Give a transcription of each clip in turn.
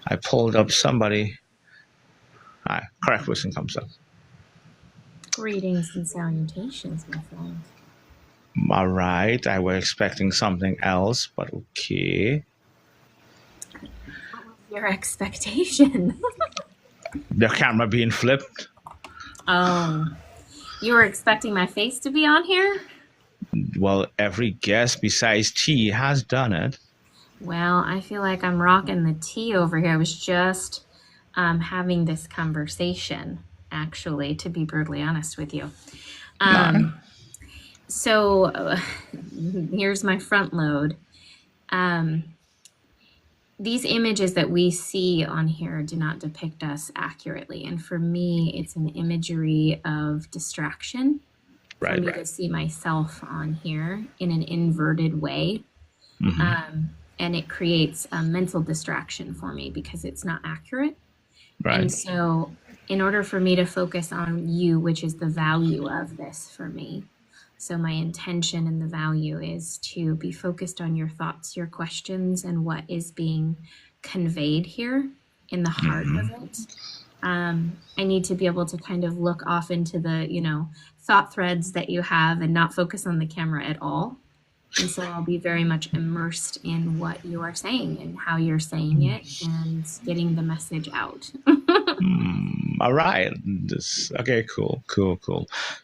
I pulled up somebody. All right, correct person comes up. Greetings and salutations, my friend. All right, I was expecting something else, but okay. What was your expectation? The camera being flipped. Oh, you were expecting my face to be on here? Well, every guest besides T has done it. Well, I feel like I'm rocking the tea over here. I was just having this conversation, actually, to be brutally honest with you. No. So here's my front load. Um, these images that we see on here do not depict us accurately. And for me, it's an imagery of distraction for Right. me to see myself on here in an inverted way. And it creates a mental distraction for me because it's not accurate. Right. And so, in order for me to focus on you, which is the value of this for me, so my intention and the value is to be focused on your thoughts, your questions, and what is being conveyed here in the heart of it. I need to be able to kind of look off into the, thought threads that you have and not focus on the camera at all. And so I'll be very much immersed in what you are saying and how you're saying it and getting the message out. All right. Okay, cool.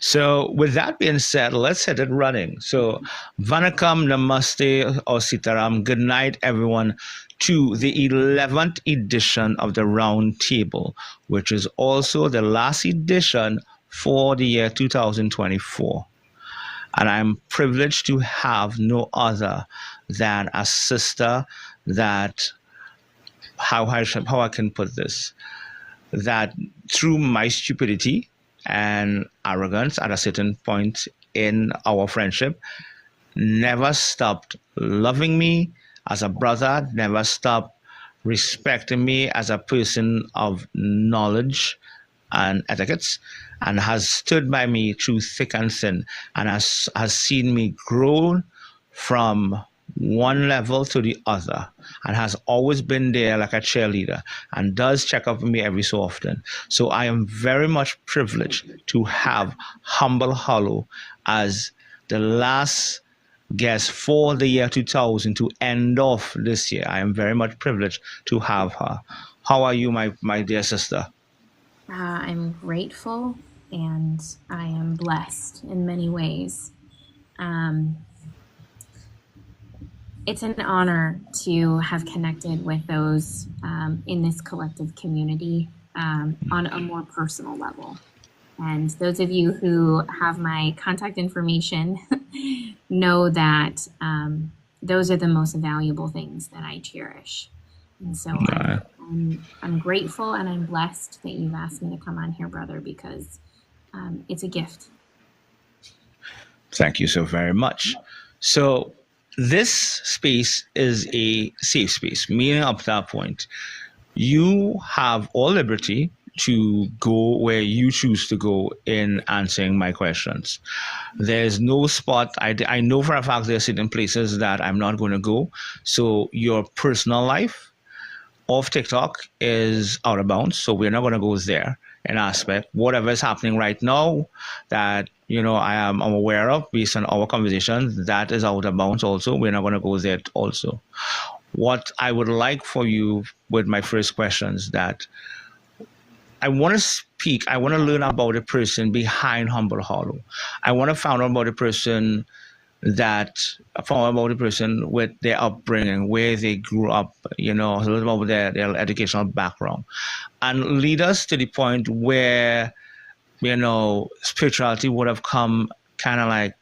So, with that being said, let's hit it running. So, Vanakam, Namaste, or Sitaram. Good night, everyone, to the 11th edition of the Round Table, which is also the last edition for the year 2024. And I'm privileged to have no other than a sister that, how I can put this, that through my stupidity and arrogance at a certain point in our friendship, never stopped loving me as a brother, never stopped respecting me as a person of knowledge and etiquettes, and has stood by me through thick and thin, and has seen me grow from one level to the other, and has always been there like a cheerleader, and does check up on me every so often. So I am very much privileged to have Humble Hollow as the last guest for the year 2000 to end off this year. I am very much privileged to have her. How are you, my dear sister? I'm grateful and I am blessed in many ways. It's an honor to have connected with those in this collective community on a more personal level. And those of you who have my contact information know that those are the most valuable things that I cherish. And so I'm grateful and I'm blessed that you've asked me to come on here, brother, because it's a gift. Thank you so very much. So this space is a safe space, meaning up to that point, you have all liberty to go where you choose to go in answering my questions. There's no spot. I know for a fact there are certain places that I'm not going to go. So your personal life of TikTok is out of bounds. So we're not going to go there in aspect. Whatever is happening right now that, I'm aware of based on our conversation, that is out of bounds also. We're not going to go there also. What I would like for you with my first questions that I want to speak, I want to learn about the person behind Humble Hollow. I want to find out about the person with their upbringing, where they grew up, a little about their educational background, and lead us to the point where, spirituality would have come kind of like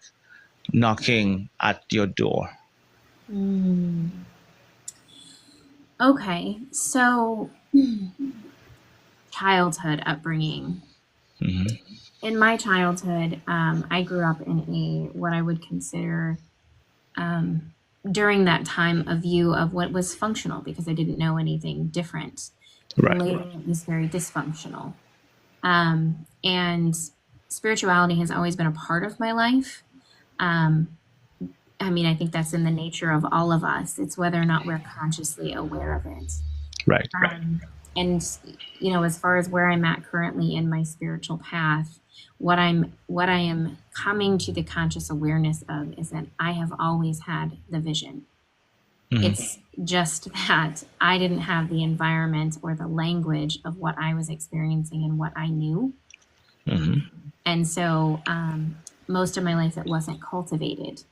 knocking at your door. Okay, so childhood upbringing. In my childhood, I grew up in what I would consider during that time a view of what was functional because I didn't know anything different. Right. Later, it was very dysfunctional. And spirituality has always been a part of my life. I think that's in the nature of all of us. It's whether or not we're consciously aware of it. Right. Right. And as far as where I'm at currently in my spiritual path, what I am coming to the conscious awareness of is that I have always had the vision. Mhm. It's just that I didn't have the environment or the language of what I was experiencing and what I knew. Mhm. And so most of my life it wasn't cultivated.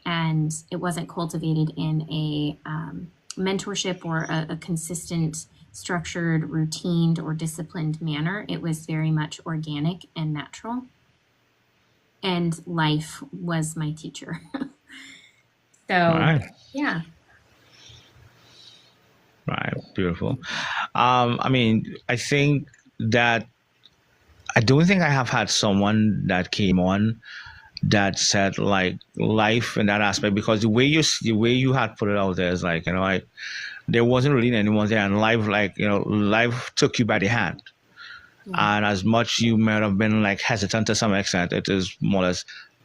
And it wasn't cultivated in a mentorship or a consistent, structured, routined, or disciplined manner. It was very much organic and natural. And life was my teacher. So, Right. yeah. Right. Beautiful. I mean, I think that I don't think I have had someone that came on that said like life in that aspect, because the way you had put it out there is like, I there wasn't really anyone there, and life, like, life took you by the hand. Yeah. And as much you might have been like hesitant to some extent, it is more or less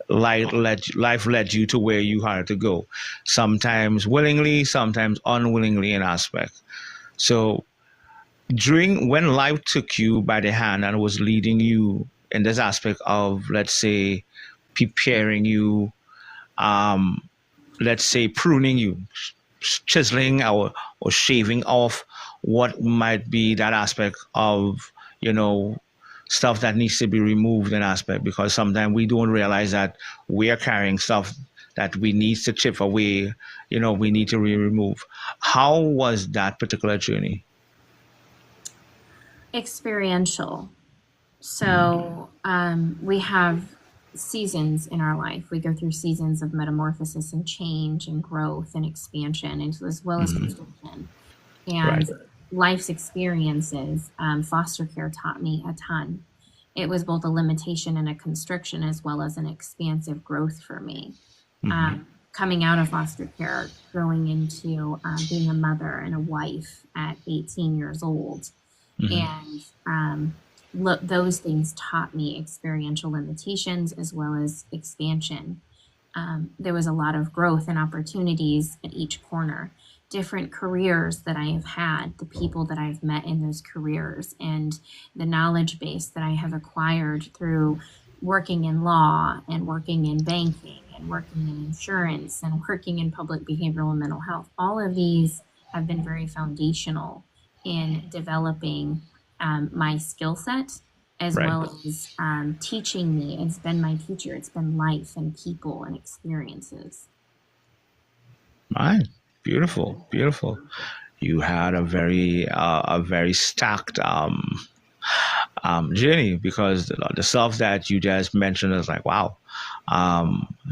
life led you to where you had to go, sometimes willingly, sometimes unwillingly in aspect. So during when life took you by the hand and was leading you in this aspect of, let's say, preparing you, um, let's say pruning you, chiseling or shaving off what might be that aspect of, you know, stuff that needs to be removed in aspect, because sometimes we don't realize that we are carrying stuff that we need to chip away, we need to remove. How was that particular journey? Experiential. So we have seasons in our life. We go through seasons of metamorphosis and change and growth and expansion, and as well as constriction. Right. And life's experiences, foster care taught me a ton. It was both a limitation and a constriction, as well as an expansive growth for me. Coming out of foster care, growing into being a mother and a wife at 18 years old. And those things taught me experiential limitations as well as expansion. There was a lot of growth and opportunities at each corner, different careers that I have had, the people that I've met in those careers, and the knowledge base that I have acquired through working in law and working in banking and working in insurance and working in public behavioral and mental health. All of these have been very foundational in developing my skill set, as Right. well as teaching me. It's been my teacher. It's been life and people and experiences. Right. Beautiful. Beautiful. You had a very stacked journey, because the stuff that you just mentioned is like, wow.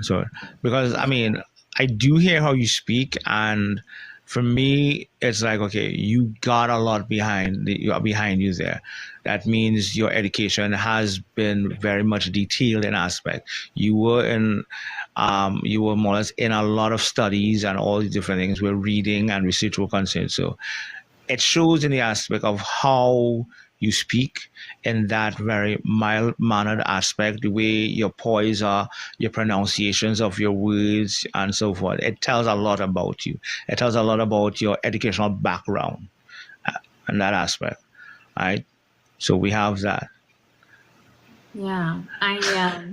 So because I mean, I do hear how you speak, and for me it's like, okay, you got a lot behind you there. That means your education has been very much detailed in aspect. You were more or less in a lot of studies and all these different things where reading and research were concerned. So it shows in the aspect of how you speak, in that very mild mannered aspect, the way your poise are, your pronunciations of your words, and so forth. It tells a lot about you. It tells a lot about your educational background in that aspect, right? So we have that. Yeah, I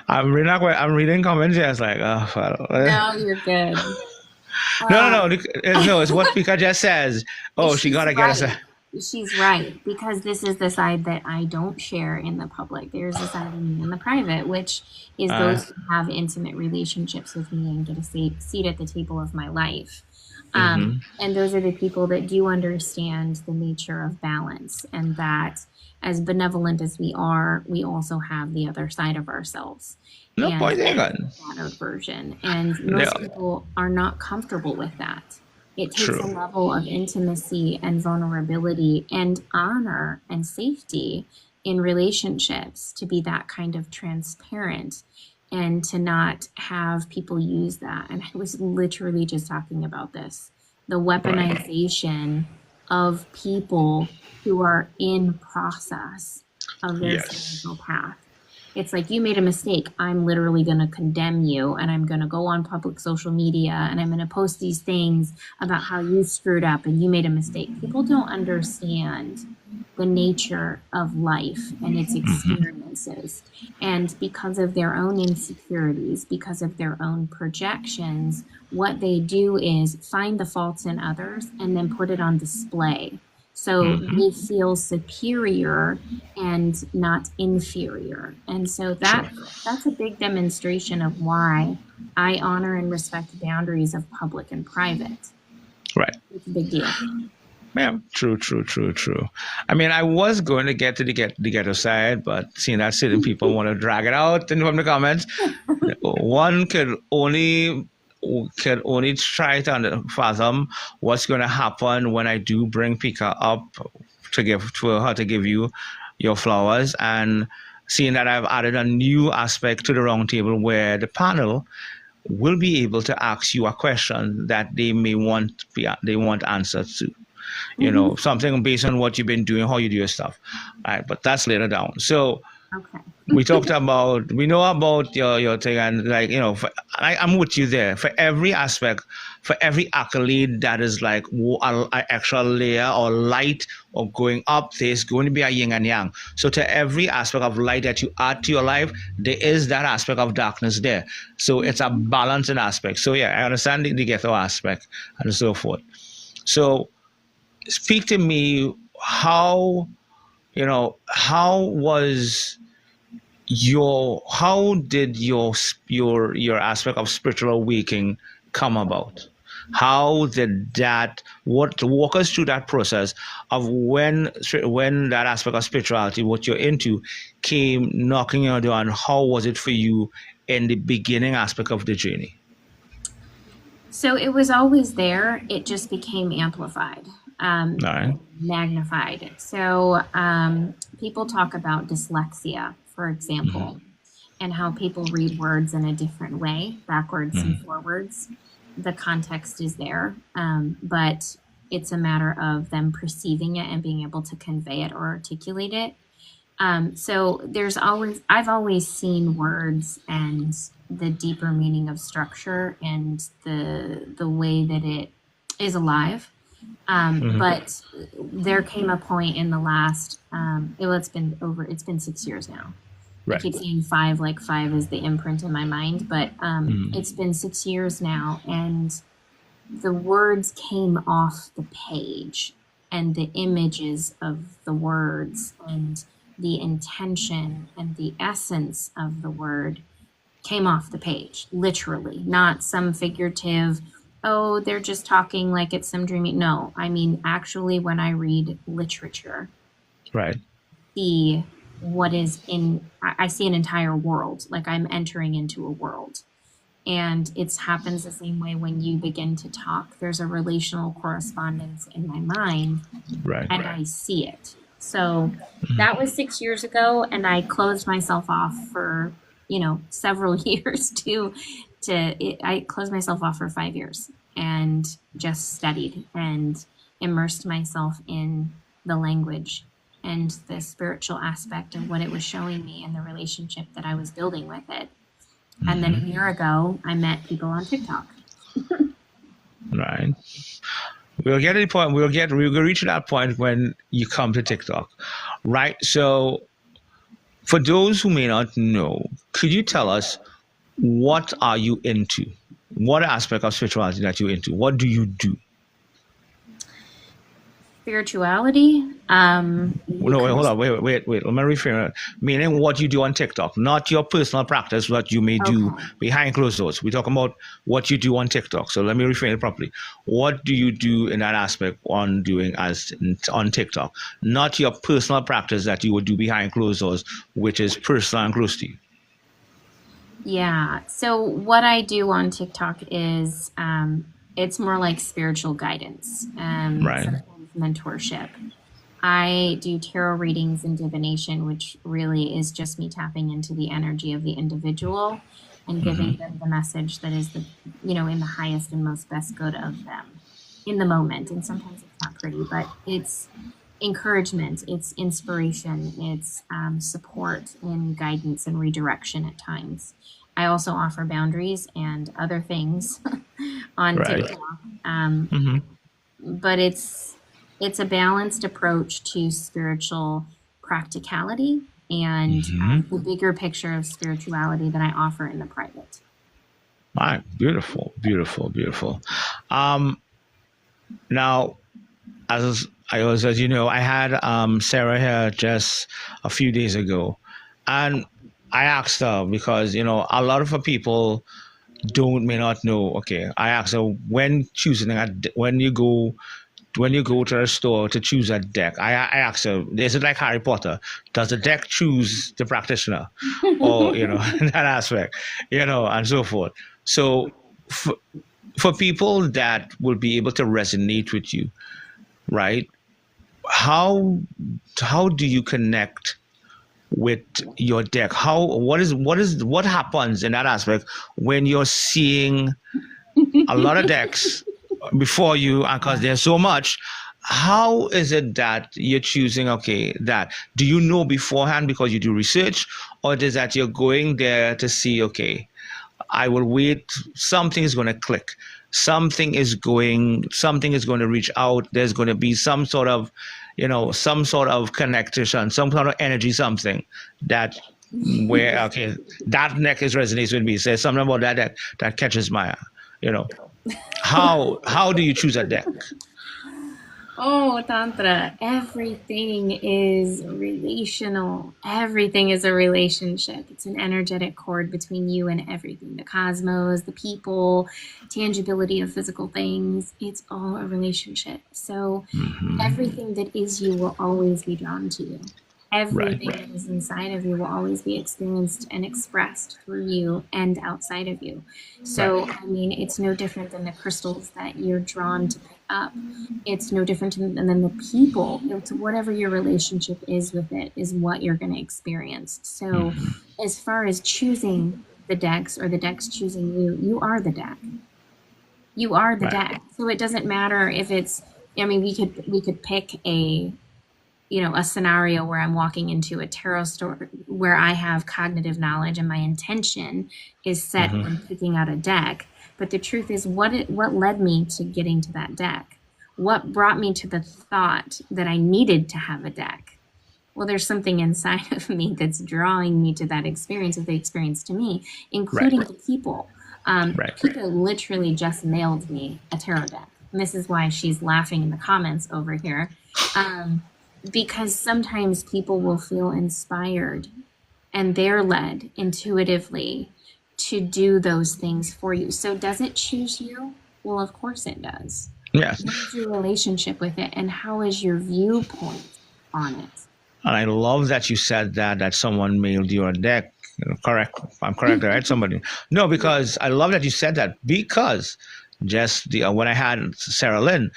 I'm reading comments here. It's like, oh, well. no, you're good. No. It's what Pika just says. Oh, she She's gotta get us right. a. She's right, because this is the side that I don't share in the public. There's a side of me in the private, which is Uh, those who have intimate relationships with me and get a seat at the table of my life. And those are the people that do understand the nature of balance, and that as benevolent as we are, we also have the other side of ourselves no and point the taken. shadowed version. And No, most people are not comfortable with that. It takes a true. level of intimacy and vulnerability and honor and safety in relationships to be that kind of transparent and to not have people use that. And I was literally just talking about this, the Right. weaponization of people who are in process of their Yes. spiritual path. It's like you made a mistake. I'm literally going to condemn you, and I'm going to go on public social media and I'm going to post these things about how you screwed up and you made a mistake. People don't understand the nature of life and its experiences. And because of their own insecurities, because of their own projections, what they do is find the faults in others and then put it on display. So they feel superior and not inferior. And so that's a big demonstration of why I honor and respect the boundaries of public and private. Right. It's a big deal. Yeah, true. I mean, I was going to get to the ghetto side, but seeing that certain people want to drag it out from the comments, one could only try to fathom what's going to happen when I do bring Pika up to give you your flowers, and seeing that I've added a new aspect to the round table where the panel will be able to ask you a question that they want answers to. You know, something based on what you've been doing, how you do your stuff. All right, but that's later down. So Okay. we know about your thing, and like, you know, I'm with you there. For every aspect, for every accolade that is like an extra layer or light or going up, there's going to be a yin and yang. So to every aspect of light that you add to your life, there is that aspect of darkness there. So it's a balancing aspect. So yeah, I understand the ghetto aspect and so forth. So speak to me, how did your aspect of spiritual awakening come about? How did that, walk us through that process of when that aspect of spirituality, what you're into, came knocking on your door, and how was it for you in the beginning aspect of the journey? So it was always there. It just became amplified, Right. magnified. So people talk about dyslexia, for example, and how people read words in a different way, backwards and forwards. The context is there, but it's a matter of them perceiving it and being able to convey it or articulate it. So I've always seen words and the deeper meaning of structure and the way that it is alive. But there came a point in the last, it's been 6 years now. Right. I keep saying 5, like 5 is the imprint in my mind, but it's been 6 years now, and the words came off the page, and the images of the words and the intention and the essence of the word came off the page, literally, not some figurative, oh, they're just talking like it's some dreamy. No, I mean, actually, when I read literature, Right. I see an entire world, like I'm entering into a world. And it happens the same way when you begin to talk. There's a relational correspondence in my mind, Right. and I see it. So that was 6 years ago, and I closed myself off for, several years I closed myself off for 5 years and just studied and immersed myself in the language and the spiritual aspect of what it was showing me and the relationship that I was building with it. And then a year ago, I met people on TikTok. Right. We'll get to the point. We'll reach that point when you come to TikTok, right? So, for those who may not know, could you tell us, what are you into? What aspect of spirituality that you're into? What do you do? Spirituality. No, wait, hold on. Wait. Let me reframe it. Meaning what you do on TikTok, not your personal practice, what you may do behind closed doors. We're talking about what you do on TikTok. So let me reframe it properly. What do you do in that aspect on TikTok? Not your personal practice that you would do behind closed doors, which is personal and close to you. Yeah. So what I do on TikTok is it's more like spiritual guidance, Right. some kind of mentorship. I do tarot readings and divination, which really is just me tapping into the energy of the individual and giving them the message that is in the highest and most best good of them in the moment. And sometimes it's not pretty, but it's encouragement, it's inspiration, it's support and guidance and redirection at times. I also offer boundaries and other things on Right. TikTok, Mm-hmm. but it's a balanced approach to spiritual practicality and Mm-hmm. the bigger picture of spirituality that I offer in the private. All right. Beautiful. Beautiful. Beautiful. Um, now, as as you know, I had Sarah here just a few days ago, and I asked her because a lot of her people don't may not know. Okay, I asked her when choosing when you go to a store to choose a deck. I asked her, is it like Harry Potter? Does the deck choose the practitioner, or that aspect, and so forth. So for, for people that will be able to resonate with you, right? How how do you connect with your deck? What happens in that aspect when you're seeing a lot of decks before you, and because there's so much, how is it that you're choosing, okay, that do you know beforehand because you do research, or is that you're going there to see, okay, I will wait, something is going to click, something is going to reach out, there's going to be some sort of some sort of connection, some sort of energy, something that where, okay, that neck is resonates with me, says something about that catches my eye, you know how do you choose a deck? Oh, Tantra, everything is relational. Everything is a relationship. It's an energetic cord between you and everything, the cosmos, the people, tangibility of physical things. It's all a relationship. So everything that is you will always be drawn to you. Right. Everything that is inside of you will always be experienced and expressed through you and outside of you. Right. So, I mean, it's no different than the crystals that you're drawn to pick up. It's no different than the people. It's whatever your relationship is with it is what you're going to experience. So, as far as choosing the decks or the decks choosing you, you are the deck. You are the Right. deck. So it doesn't matter if it's. I mean, we could pick a scenario where I'm walking into a tarot store where I have cognitive knowledge and my intention is set on picking out a deck. But the truth is, what led me to getting to that deck? What brought me to the thought that I needed to have a deck? Well, there's something inside of me that's drawing me to that experience, of the experience to me, Right. including the people. Right. Pika literally just mailed me a tarot deck. And this is why she's laughing in the comments over here. Because sometimes people will feel inspired and they're led intuitively to do those things for you. So does it choose you? Well, of course it does. Yes. What is your relationship with it and how is your viewpoint on it? And I love that you said that someone mailed you a deck. Correct. I'm correct, right? Somebody. No, because I love that you said that, because just when I had Sarah Lynn,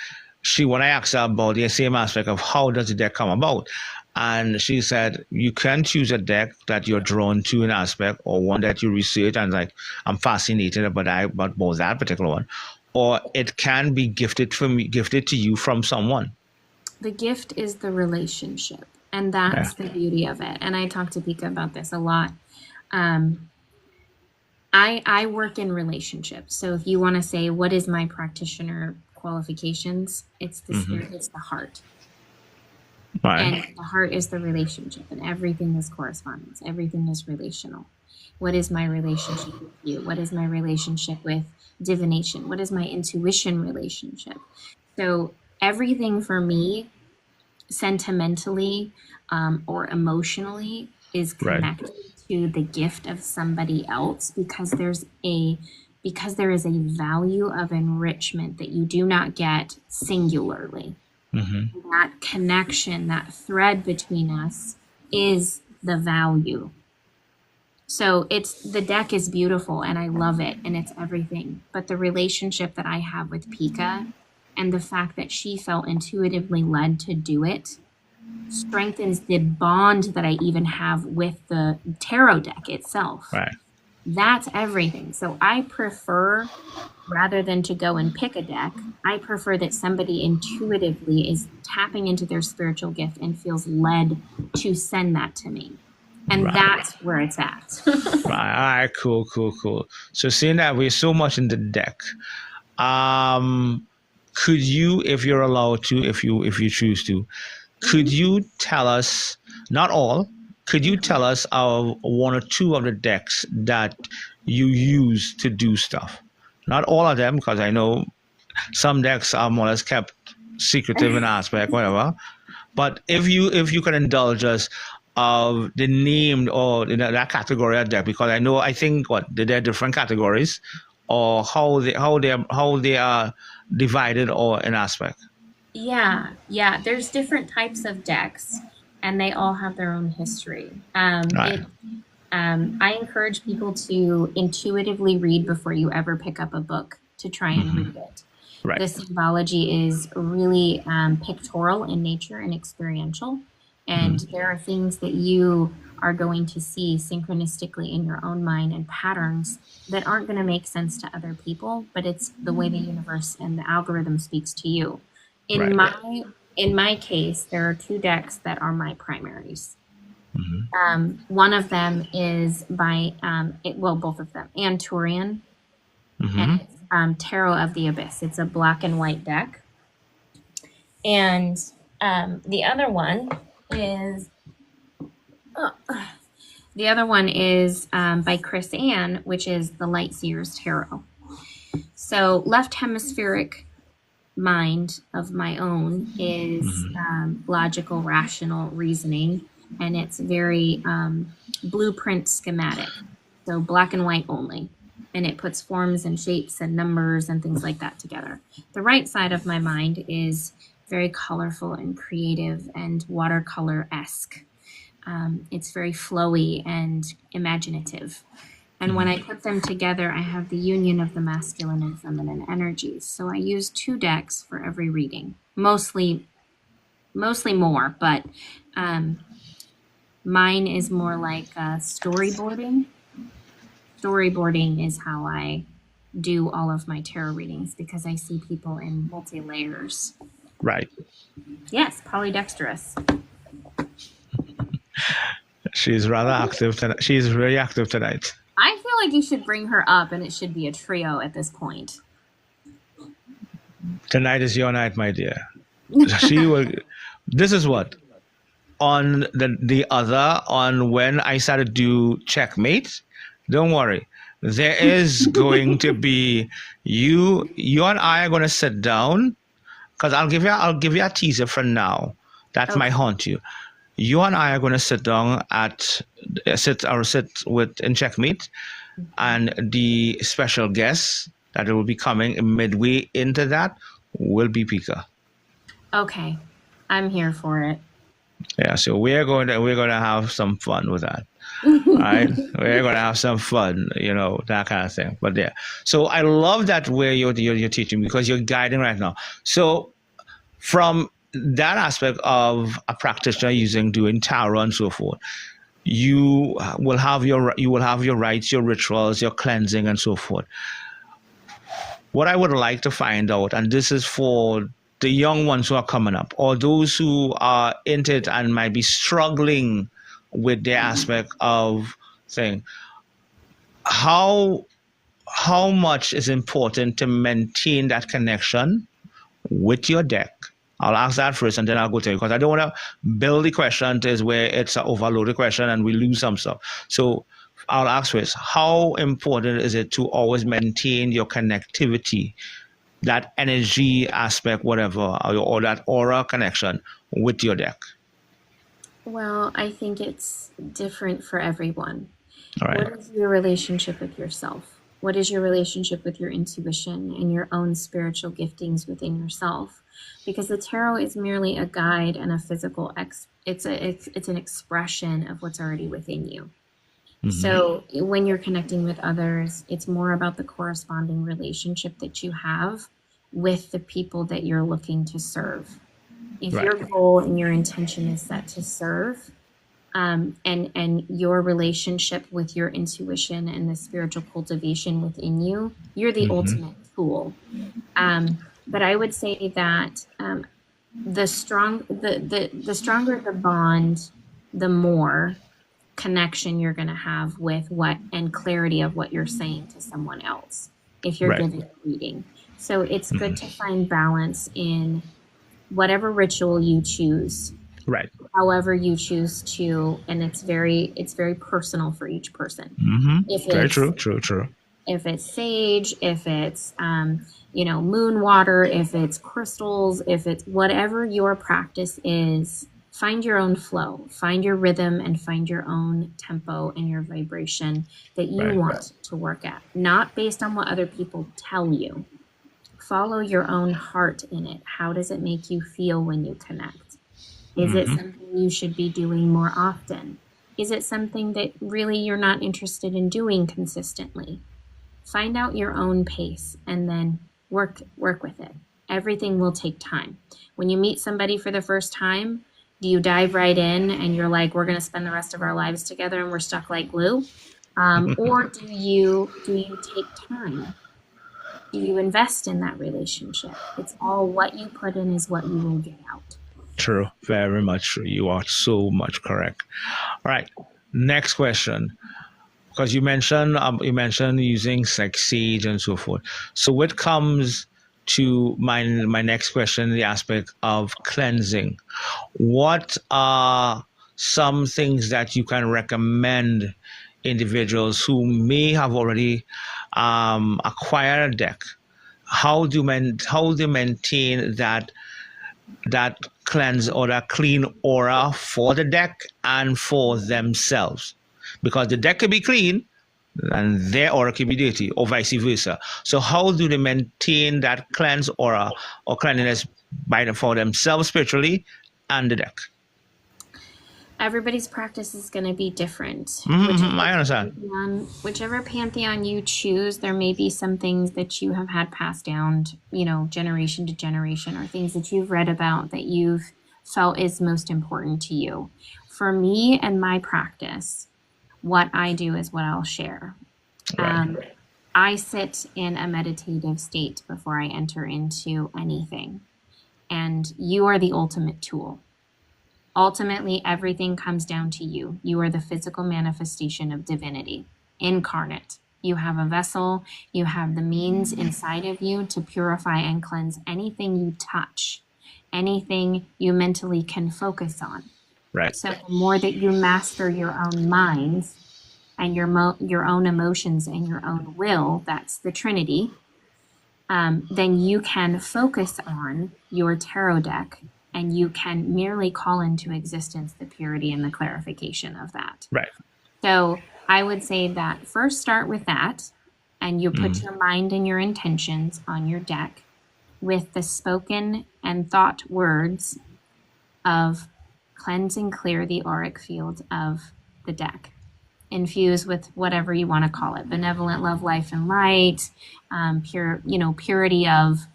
when I asked her about the same aspect of how does the deck come about, and she said you can choose a deck that you're drawn to an aspect, or one that you research and like, I'm fascinated about both that particular one, or it can be gifted to you from someone. The gift is the relationship, and that's the beauty of it. And I talk to Pika about this a lot. I work in relationships. So if you want to say, what is my practitioner qualifications? It's the spirit, it's the heart. Right. And the heart is the relationship, and everything is correspondence. Everything is relational. What is my relationship with you? What is my relationship with divination? What is my intuition relationship? So everything for me, sentimentally or emotionally, is connected to the gift of somebody else, because there is a value of enrichment that you do not get singularly. That connection, that thread between us is the value. So the deck is beautiful and I love it and it's everything. But the relationship that I have with Pika and the fact that she felt intuitively led to do it strengthens the bond that I even have with the tarot deck itself. Right. That's everything. So I prefer, rather than to go and pick a deck, I prefer that somebody intuitively is tapping into their spiritual gift and feels led to send that to me. And Right. that's where it's at. Right. All right. Cool. Cool. Cool. So seeing that we're so much in the deck, could you, if you're allowed to, if you choose to, could you tell us, not all, could you tell us one or two of the decks that you use to do stuff? Not all of them, because I know some decks are more or less kept secretive in aspect, whatever. But if you can indulge us of the named or that category of deck, because I think there are different categories, or how they are divided or in aspect. Yeah, there's different types of decks, and they all have their own history. Right. I encourage people to intuitively read before you ever pick up a book to try and read it. Right. The symbology is really pictorial in nature and experiential, and there are things that you are going to see synchronistically in your own mind and patterns that aren't going to make sense to other people, but it's the way the universe and the algorithm speaks to you. In Right. my case, there are two decks that are my primaries. One of them is by both of them, Anturian, and it's Tarot of the Abyss. It's a black and white deck, and the other one is by Chris Ann, which is the Light Seers Tarot. So left hemispheric mind of my own is logical, rational reasoning, and it's very blueprint schematic, so black and white only, and it puts forms and shapes and numbers and things like that together. The right side of my mind is very colorful and creative and watercolor-esque. It's very flowy and imaginative. And when I put them together, I have the union of the masculine and feminine energies. So I use two decks for every reading, mostly more, but mine is more like storyboarding. Storyboarding is how I do all of my tarot readings, because I see people in multi-layers. Right. Yes, polydexterous. She's rather active tonight. She's very active tonight. I feel like you should bring her up, and it should be a trio at this point. Tonight is your night, my dear. She will. This is what on on when I started to do checkmate. Don't worry, there is going to be you and I are going to sit down, because I'll give you a teaser for now that might haunt you. You and I are going to sit down sit in checkmate, and the special guest that will be coming midway into that will be Pika. Okay, I'm here for it. Yeah, so we're going to have some fun with that. Right? We're going to have some fun, that kind of thing. But yeah, so I love that way you're teaching, because you're guiding right now. So from that aspect of a practitioner doing tarot and so forth, you will have your rites, your rituals, your cleansing, and so forth. What I would like to find out, and this is for the young ones who are coming up, or those who are into it and might be struggling with the aspect of thing, how much is important to maintain that connection with your deck? I'll ask that first, and then I'll go to you, because I don't want to build the question to where it's an overloaded question and we lose some stuff. So I'll ask first, how important is it to always maintain your connectivity, that energy aspect, whatever, or that aura connection with your deck? Well, I think it's different for everyone. All right. What is your relationship with yourself? What is your relationship with your intuition and your own spiritual giftings within yourself? Because the tarot is merely a guide and a physical it's an expression of what's already within you. So when you're connecting with others, it's more about the corresponding relationship that you have with the people that you're looking to serve. If your goal and your intention is set to serve, and your relationship with your intuition and the spiritual cultivation within you, you're the ultimate tool. But I would say that the stronger the bond, the more connection you're going to have with what and clarity of what you're saying to someone else if you're Right. giving a reading. So it's good to find balance in whatever ritual you choose, Right. however you choose to, and it's very personal for each person. If Very it's true. if it's sage, if it's moon water, if it's crystals, if it's whatever your practice is, find your own flow, find your rhythm, and find your own tempo and your vibration that you Right. want to work at, not based on what other people tell you. Follow your own heart in it. How does it make you feel when you connect? Is it something you should be doing more often? Is it something that really you're not interested in doing consistently? Find out your own pace and then work with it. Everything will take time. When you meet somebody for the first time, do you dive right in and you're like, we're going to spend the rest of our lives together and we're stuck like glue? Or do you take time? Do you invest in that relationship? It's all what you put in is what you will get out. True. Very much true. You are so much correct. All right. Next question. Because you mentioned using like sage and so forth. So what comes to my next question, the aspect of cleansing. What are some things that you can recommend individuals who may have already acquired a deck? How do they maintain that cleanse or that clean aura for the deck and for themselves? Because the deck can be clean and their aura can be dirty, or vice versa. So how do they maintain that cleanse aura or cleanliness for themselves spiritually and the deck? Everybody's practice is going to be different. I understand. Whichever pantheon you choose, there may be some things that you have had passed down, generation to generation, or things that you've read about that you've felt is most important to you. For me and my practice, what I do is what I'll share. Right. I sit in a meditative state before I enter into anything, and you are the ultimate tool. Ultimately, everything comes down to you. You are the physical manifestation of divinity, incarnate. You have a vessel, you have the means inside of you to purify and cleanse anything you touch, anything you mentally can focus on. Right. So the more that you master your own minds and your own emotions and your own will, that's the Trinity, then you can focus on your tarot deck and you can merely call into existence the purity and the clarification of that. Right. So I would say that first start with that, and you put your mind and your intentions on your deck with the spoken and thought words of cleanse and clear the auric field of the deck. Infuse with whatever you want to call it: benevolent love, life, and light, purity of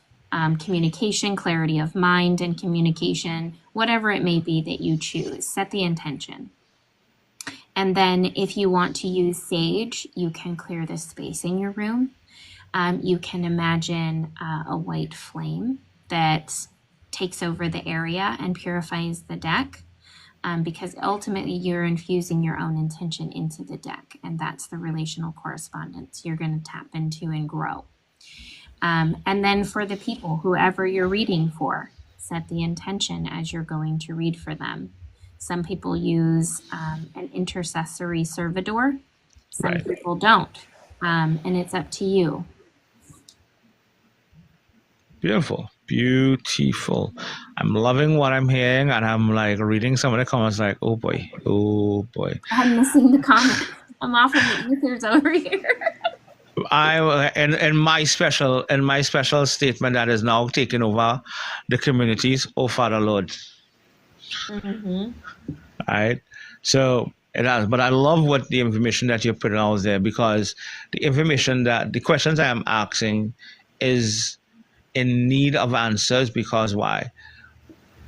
communication, clarity of mind and communication, whatever it may be that you choose. Set the intention. And then if you want to use sage, you can clear the space in your room. You can imagine a white flame that takes over the area and purifies the deck, because ultimately you're infusing your own intention into the deck, and that's the relational correspondence you're going to tap into and grow. And then for the people, whoever you're reading for, set the intention as you're going to read for them. Some people use an intercessory servitor. Some Right. people don't. And it's up to you. Beautiful. I'm loving what I'm hearing, and I'm like reading some of the comments like, oh boy. I'm missing the comment. I'm off of the ethers over here. In my special statement that is now taking over the communities, oh Father Lord. Right? So it has, but I love what the information that you're putting out there, because the questions I am asking is in need of answers. Because why?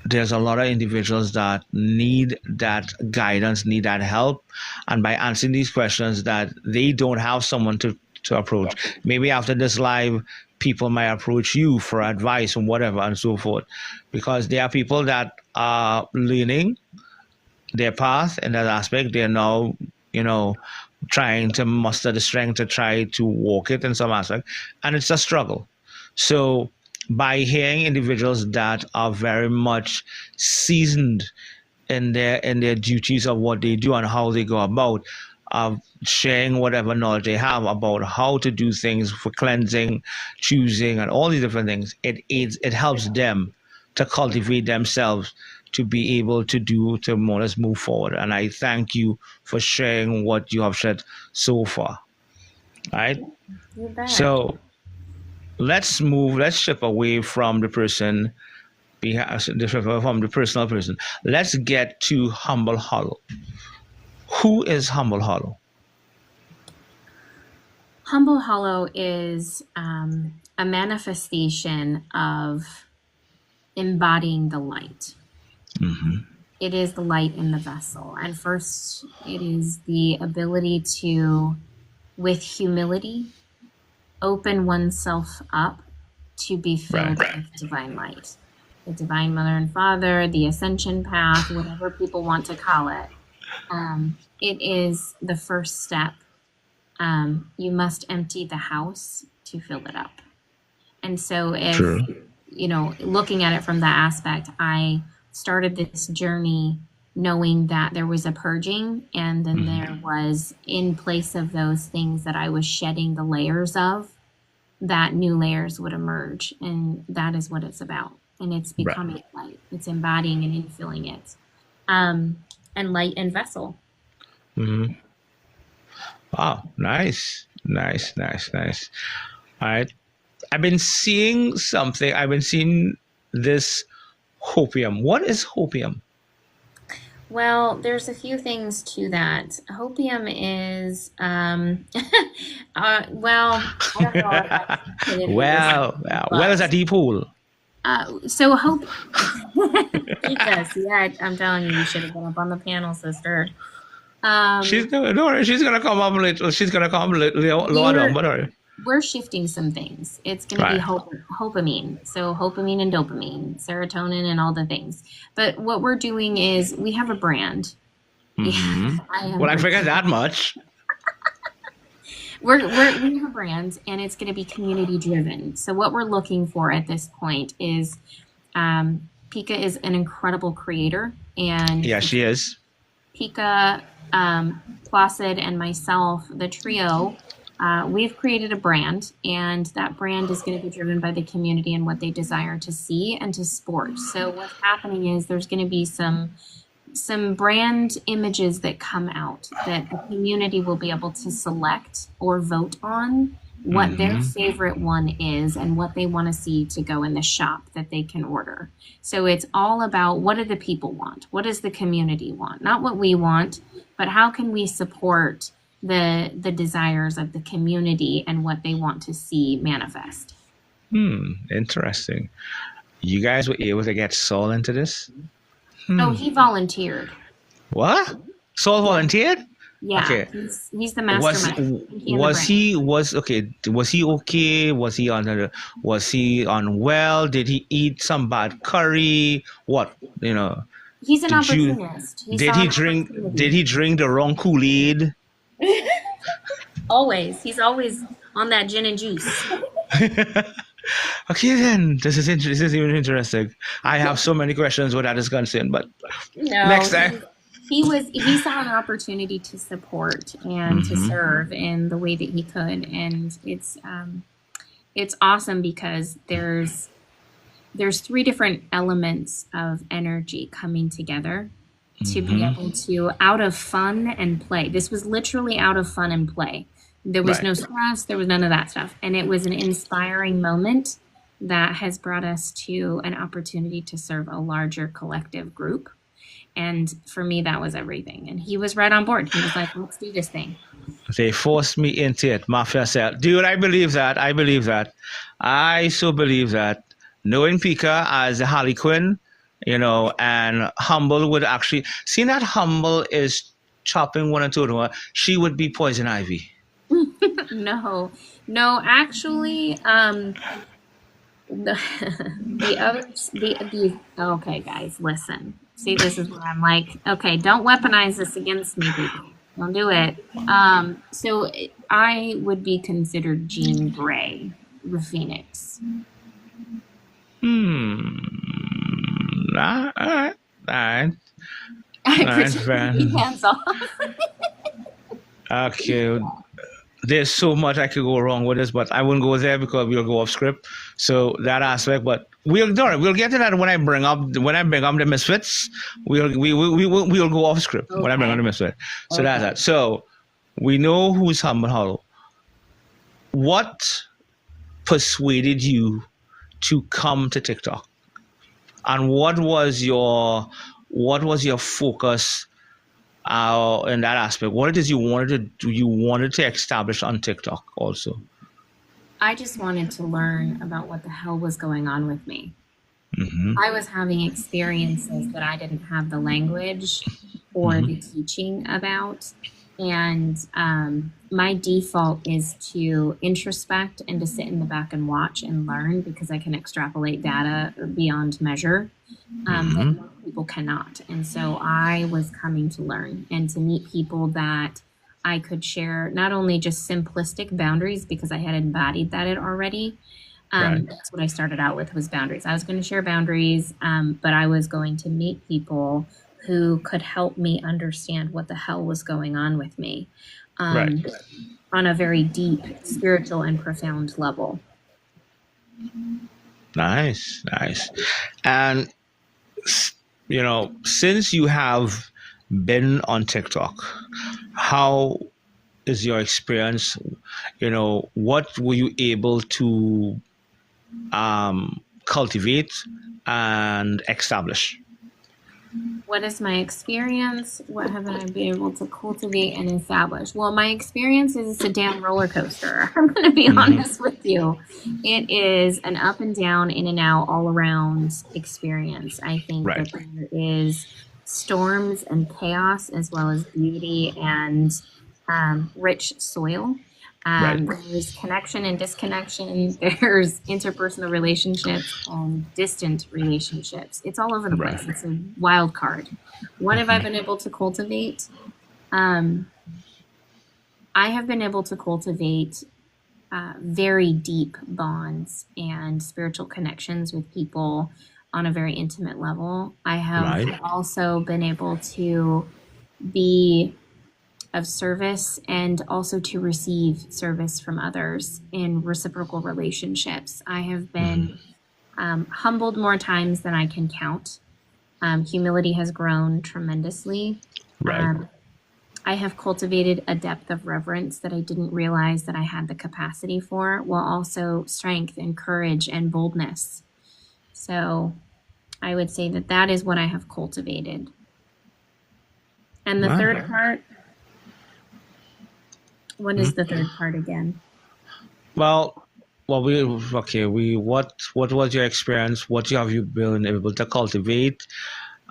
there's a lot of individuals that need that guidance, need that help. And by answering these questions that they don't have someone to approach. Maybe after this live, people might approach you for advice and whatever and so forth. Because there are people that are learning their path in that aspect. They're now, trying to muster the strength to try to walk it in some aspect. And it's a struggle. So by hearing individuals that are very much seasoned in their duties of what they do and how they go about, sharing whatever knowledge they have about how to do things for cleansing, choosing, and all these different things, it helps them to cultivate themselves to be able to more or less move forward. And I thank you for sharing what you have shared so far. All right. You bet. So let's shift away from the person, from the personal person. Let's get to Humble Hollow. Who is Humble Hollow? Humble Hollow is a manifestation of embodying the light. Mm-hmm. It is the light in the vessel. And first, it is the ability to, with humility, open oneself up to be filled with divine light. The divine mother and father, the ascension path, whatever people want to call it. It is the first step. You must empty the house to fill it up. And so if, looking at it from that aspect, I started this journey knowing that there was a purging, and then there was, in place of those things that I was shedding the layers of, that new layers would emerge. And that is what it's about. And it's becoming light. It's embodying and infilling it. And light and vessel. Mm-hmm. Wow, nice. All right. I've been seeing something. I've been seeing this hopium. What is hopium? Well, there's a few things to that. Hopium is, well, I don't know if I can put it well is a deep pool. So hope, I'm telling you should have been up on the panel, sister. She's gonna come up later. She's gonna come later, but we're shifting some things. It's going to be hopamine. So hopamine and dopamine, serotonin and all the things. But what we're doing is we have a brand. Mm-hmm. I figured that much. we have a brand, and it's going to be community driven. So what we're looking for at this point is, Pika is an incredible creator, and she is. Pika, Placid, and myself, the trio. We've created a brand, and that brand is going to be driven by the community and what they desire to see and to support. So what's happening is there's going to be some brand images that come out that the community will be able to select or vote on what their favorite one is and what they want to see to go in the shop that they can order. So it's all about, what do the people want? What does the community want? Not what we want, but how can we support the desires of the community and what they want to see manifest. Interesting. You guys were able to get Saul into this? Oh, he volunteered. What? Saul volunteered? Yeah. Okay. He's the mastermind. Was he okay? Was he unwell? Did he eat some bad curry? What? He's an opportunist. Did he drink the wrong Kool-Aid? Always. He's always on that gin and juice. Okay, then. This is even interesting. I have so many questions where that is concerned, but next time. He saw an opportunity to support and to serve in the way that he could. And it's awesome because there's 3 different elements of energy coming together to be able to, out of fun and play. This was literally out of fun and play. There was no stress. There was none of that stuff. And it was an inspiring moment that has brought us to an opportunity to serve a larger collective group. And for me, that was everything. And he was right on board. He was like, let's do this thing. They forced me into it. Mafia said, dude, I believe that. I so believe that. Knowing Pika as a Harley Quinn, and Humble would actually, seeing that Humble is chopping one or two, she would be Poison Ivy. No, no, actually, the others, the okay, guys, listen. See, this is where I'm like, okay, don't weaponize this against me, people. Don't do it. So I would be considered Jean Grey, the Phoenix. All right. All right. Hands off. Okay. There's so much I could go wrong with this, but I wouldn't go there because we'll go off script. So that aspect, but we'll do it. We'll get to that when I bring up the Misfits. We'll go off script when I bring up the Misfits. So that's that. So we know who's Humble Hollow. What persuaded you to come to TikTok, and what was your focus in that aspect? What it is you wanted to do? You wanted to establish on TikTok also. I just wanted to learn about what the hell was going on with me. Mm-hmm. I was having experiences that I didn't have the language or the teaching about. And my default is to introspect and to sit in the back and watch and learn, because I can extrapolate data beyond measure that most people cannot. And so I was coming to learn and to meet people that I could share not only just simplistic boundaries, because I had embodied that already. Right. That's what I started out with, was boundaries. I was going to share boundaries, but I was going to meet people who could help me understand what the hell was going on with me on a very deep, spiritual, and profound level. Nice. And, since you have been on TikTok, how is your experience? What were you able to cultivate and establish? What is my experience? What have I been able to cultivate and establish? Well, my experience is it's a damn roller coaster. I'm going to be honest with you. It is an up and down, in and out, all around experience. I think that there is storms and chaos, as well as beauty and rich soil. There's connection and disconnection. There's interpersonal relationships and distant relationships. It's all over the place. It's a wild card. What have I been able to cultivate? I have been able to cultivate very deep bonds and spiritual connections with people on a very intimate level. I have also been able to be of service and also to receive service from others in reciprocal relationships. I have been humbled more times than I can count. Humility has grown tremendously. I have cultivated a depth of reverence that I didn't realize that I had the capacity for, while also strength and courage and boldness. So I would say that is what I have cultivated. And the third part, what is the third part again? What was your experience? What have you been able to cultivate?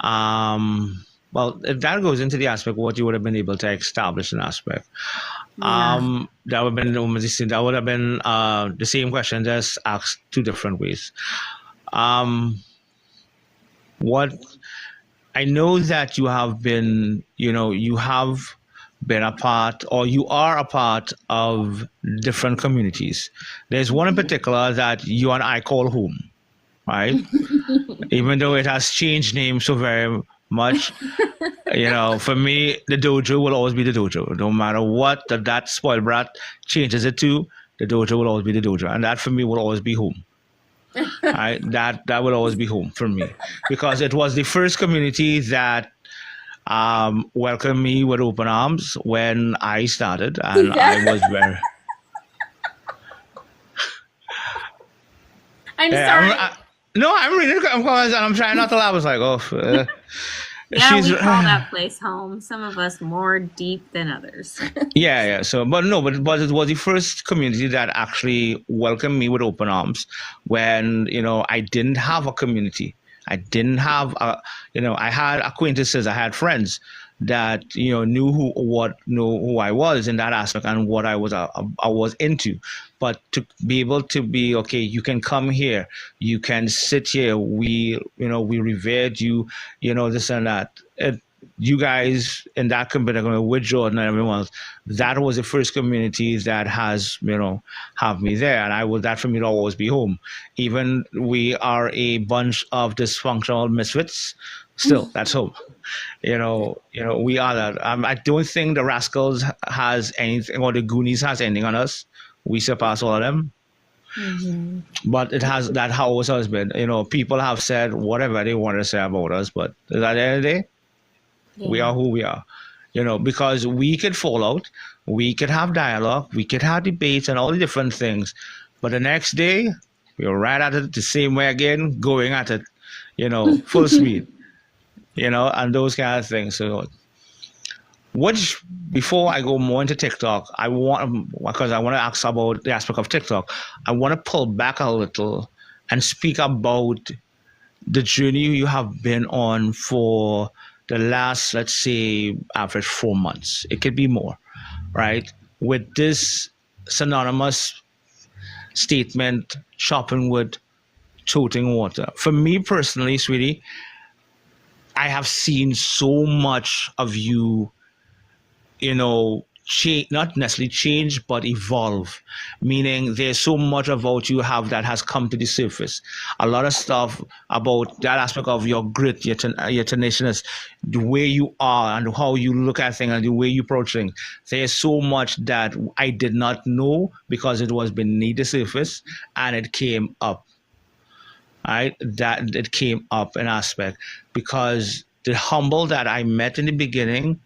If that goes into the aspect, what you would have been able to establish an aspect. That would have been the same question, just asked two different ways. What I know that you have been, you have been a part, or you are a part of different communities. There's one in particular that you and I call home, right? Even though it has changed names so very much, for me, the dojo will always be the dojo. No matter what that spoiled brat changes it to, the dojo will always be the dojo. And that for me will always be home. Right? That will always be home for me, because it was the first community that welcomed me with open arms when I started, and I was very. I'm sorry. I'm reading. I'm trying not to laugh. I was like, yeah, we call that place home. Some of us more deep than others. Yeah. So, but it was the first community that actually welcomed me with open arms when I didn't have a community. I didn't have, I had acquaintances, I had friends that knew who I was in that aspect and what I was into. But to be able to be okay, you can come here, you can sit here. We revered you, this and that. You guys in that community with Jordan and everyone else, that was the first community that has have me there, and that for me to always be home. Even we are a bunch of dysfunctional misfits, still that's home. We are that. I don't think the Rascals has anything, or the Goonies has anything on us. We surpass all of them. Mm-hmm. But it has that always has been. People have said whatever they want to say about us, but at the end of the day, we are who we are. Because we could fall out, we could have dialogue, we could have debates and all the different things, but the next day we're right at it the same way again, going at it, full speed, and those kind of things. So, before I go more into TikTok, because I want to ask about the aspect of TikTok, I want to pull back a little and speak about the journey you have been on for the last, let's say, average 4 months. It could be more, right? With this synonymous statement, chopping wood, toting water. For me personally, sweetie, I have seen so much of you, change, not necessarily change, but evolve. Meaning there's so much about you that has come to the surface. A lot of stuff about that aspect of your grit, your tenaciousness, the way you are and how you look at things and the way you approach things. There's so much that I did not know because it was beneath the surface and it came up. Right? That it came up in aspect because the humble that I met in the beginning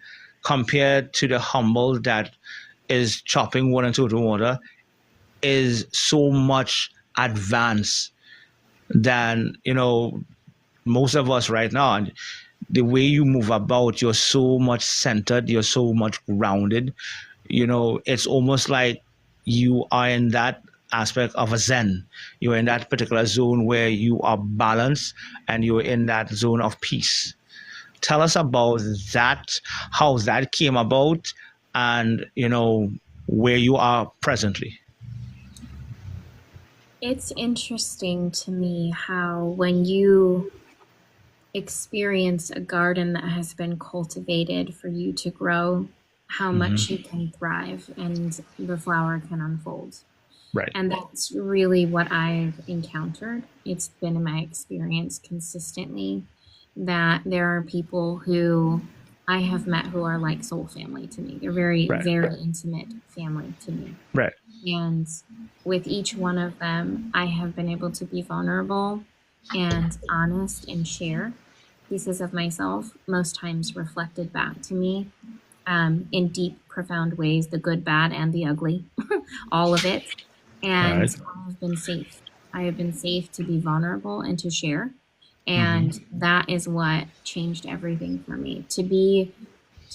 compared to the humble that is chopping wood and total water is so much advanced than most of us right now. And the way you move about, you're so much centered, you're so much grounded. It's almost like you are in that aspect of a zen. You're in that particular zone where you are balanced and you're in that zone of peace. Tell us about that, how that came about, and where you are presently. It's interesting to me how when you experience a garden that has been cultivated for you to grow, how much you can thrive and the flower can unfold. Right. And that's really what I've encountered. It's been in my experience consistently that there are people who I have met who are like soul family to me. They're very, very intimate family to me. Right. And with each one of them, I have been able to be vulnerable and honest and share pieces of myself, most times reflected back to me in deep, profound ways, the good, bad, and the ugly, all of it. And I have been safe. I have been safe to be vulnerable and to share. And that is what changed everything for me. To be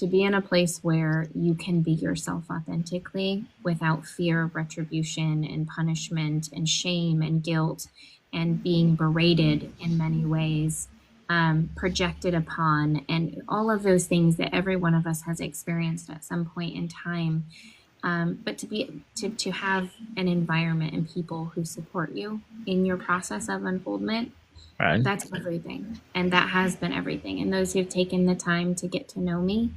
in a place where you can be yourself authentically without fear of retribution and punishment and shame and guilt and being berated in many ways, projected upon, and all of those things that every one of us has experienced at some point in time. But to have an environment and people who support you in your process of unfoldment, that's everything. And that has been everything. And those who've taken the time to get to know me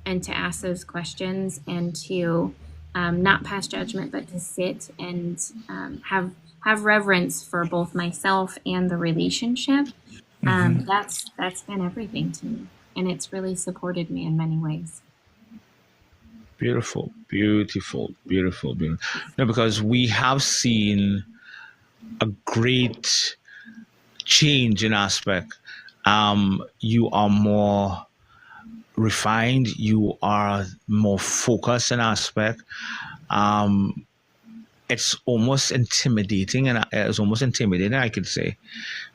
and to ask those questions and to not pass judgment, but to sit and have reverence for both myself and the relationship. That's been everything to me. And it's really supported me in many ways. Beautiful. No, because we have seen a great change in aspect. You are more refined, you are more focused in aspect. It's almost intimidating, I could say,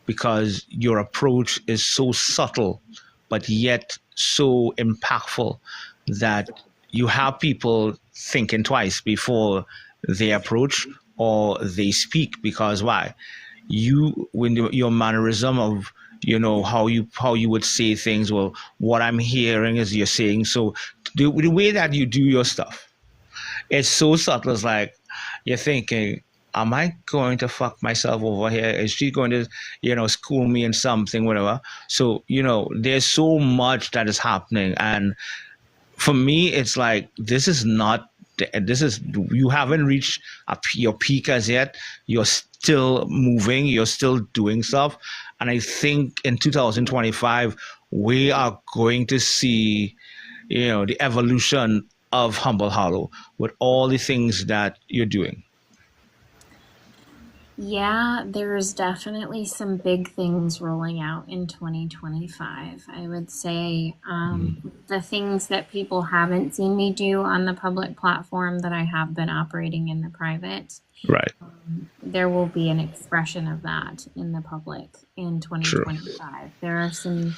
because your approach is so subtle but yet so impactful that you have people thinking twice before they approach or they speak. Because why? When your mannerism of how you would say things. Well, what I'm hearing is you're saying. So the way that you do your stuff, it's so subtle. It's like you're thinking, am I going to fuck myself over here? Is she going to, school me in something, whatever? So, there's so much that is happening. And for me, it's like, this is, you haven't reached your peak as yet. You're still moving, you're still doing stuff. And I think in 2025, we are going to see the evolution of Humble Hollow with all the things that you're doing. Yeah, there's definitely some big things rolling out in 2025. I would say the things that people haven't seen me do on the public platform that I have been operating in the private, Right. there will be an expression of that in the public in True. 2025. There are some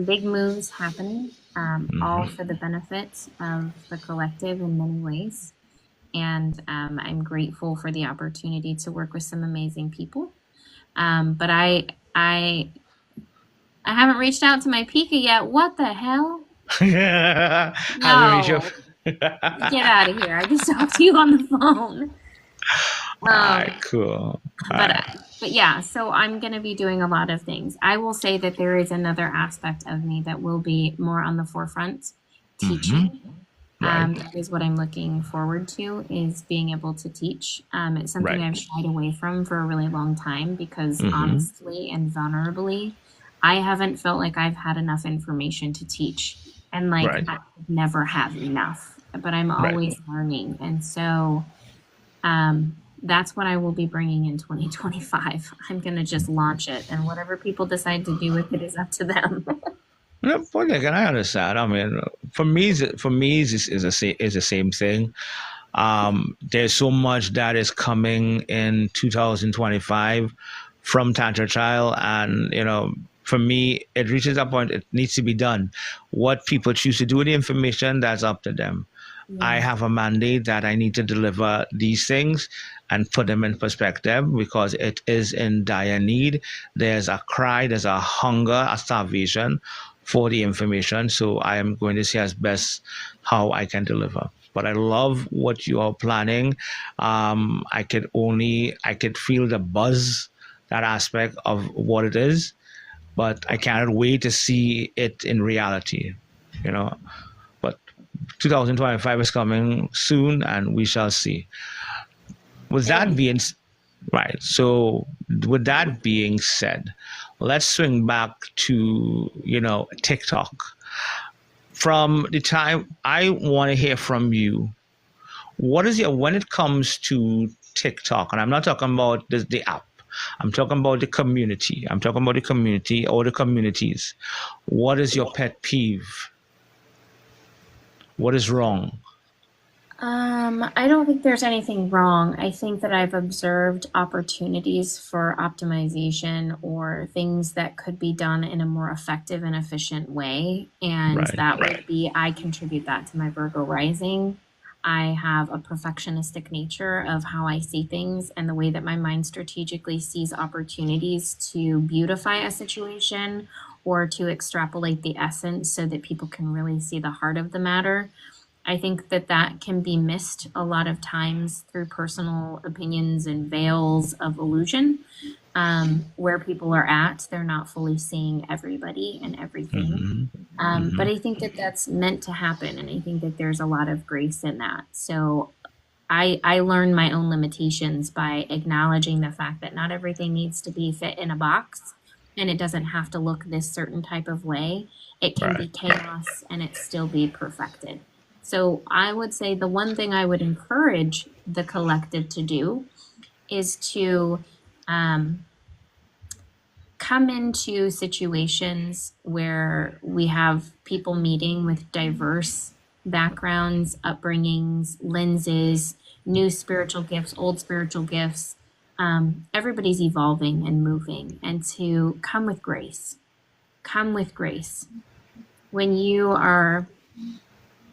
big moves happening, all for the benefit of the collective in many ways. And I'm grateful for the opportunity to work with some amazing people. But I haven't reached out to my Pika yet. What the hell? Haven't reached your. No, get out of here. I just talked to you on the phone. All right, cool. All right. But yeah, so I'm going to be doing a lot of things. I will say that there is another aspect of me that will be more on the forefront, teaching. Right. That is what I'm looking forward to, is being able to teach. It's something Right. I've shied away from for a really long time because honestly and vulnerably, I haven't felt like I've had enough information to teach. And like Right. I never have enough, but I'm Right. always learning. And so that's what I will be bringing in 2025. I'm going to just launch it, and whatever people decide to do with it is up to them. No, but like, and I understand. I mean, for me, is the same thing. There's so much that is coming in 2025 from Tantra Child, and for me, it reaches a point. It needs to be done. What people choose to do with the information, that's up to them. I have a mandate that I need to deliver these things and put them in perspective because it is in dire need. There's a cry, there's a hunger, a starvation for the information. So I am going to see as best how I can deliver. But I love what you are planning. I could feel the buzz, that aspect of what it is, but I cannot wait to see it in reality. But 2025 is coming soon, and we shall see. With that being right, so with that being said, let's swing back to TikTok. From the time I want to hear from you, what is when it comes to TikTok, and I'm not talking about the app. I'm talking about the community. I'm talking about the community or the communities. What is your pet peeve? What is wrong? I don't think there's anything wrong. I think that I've observed opportunities for optimization or things that could be done in a more effective and efficient way. And Right. that would be, I contribute that to my Virgo rising. I have a perfectionistic nature of how I see things and the way that my mind strategically sees opportunities to beautify a situation or to extrapolate the essence so that people can really see the heart of the matter. I think that can be missed a lot of times through personal opinions and veils of illusion. Where people are at, they're not fully seeing everybody and everything. But I think that that's meant to happen, and I think that there's a lot of grace in that. So I learn my own limitations by acknowledging the fact that not everything needs to be fit in a box, and it doesn't have to look this certain type of way. It can be chaos and it still be perfected. So I would say the one thing I would encourage the collective to do is to come into situations where we have people meeting with diverse backgrounds, upbringings, lenses, new spiritual gifts, old spiritual gifts. Everybody's evolving and moving, and to come with grace. Come with grace. When you are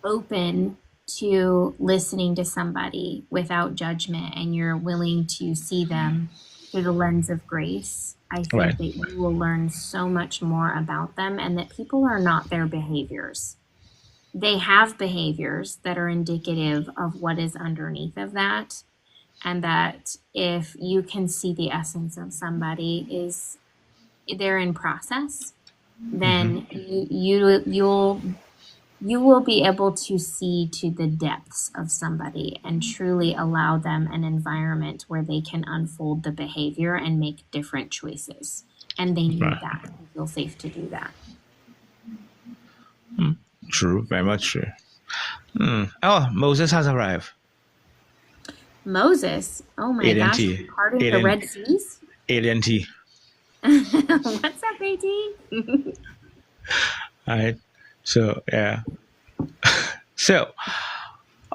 open to listening to somebody without judgment and you're willing to see them through the lens of grace, I Right. think that you will learn so much more about them and that people are not their behaviors. They have behaviors that are indicative of what is underneath of that. And that if you can see the essence of somebody is they're in process, then you will be able to see to the depths of somebody and truly allow them an environment where they can unfold the behavior and make different choices. And they need Right. that to feel safe to do that. True. Very much true. Oh, Moses has arrived. Moses, oh my gosh, AT&T. parting the AT&T. Red Seas? AT&T. What's up, AT? All right. So yeah. So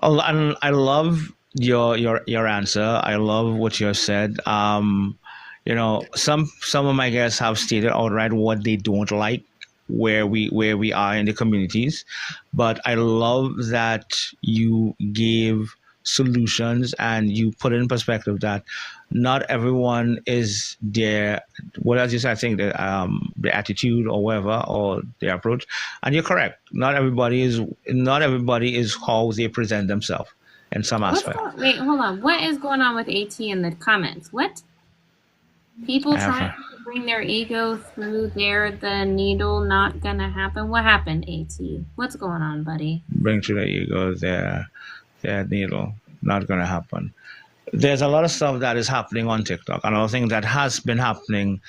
I love your answer. I love what you have said. Some of my guests have stated outright what they don't like where we are in the communities, but I love that you gave solutions and you put in perspective that not everyone is there. What else you said? I think the attitude or whatever or the approach, and you're correct. Not everybody is how they present themselves in some aspect. Wait, hold on. What is going on with AT in the comments? What? People trying to bring their ego through there, the needle not gonna happen. What happened, AT? What's going on, buddy? Bring through the ego there, that needle not gonna happen. There's a lot of stuff that is happening on TikTok. Another thing that has been happening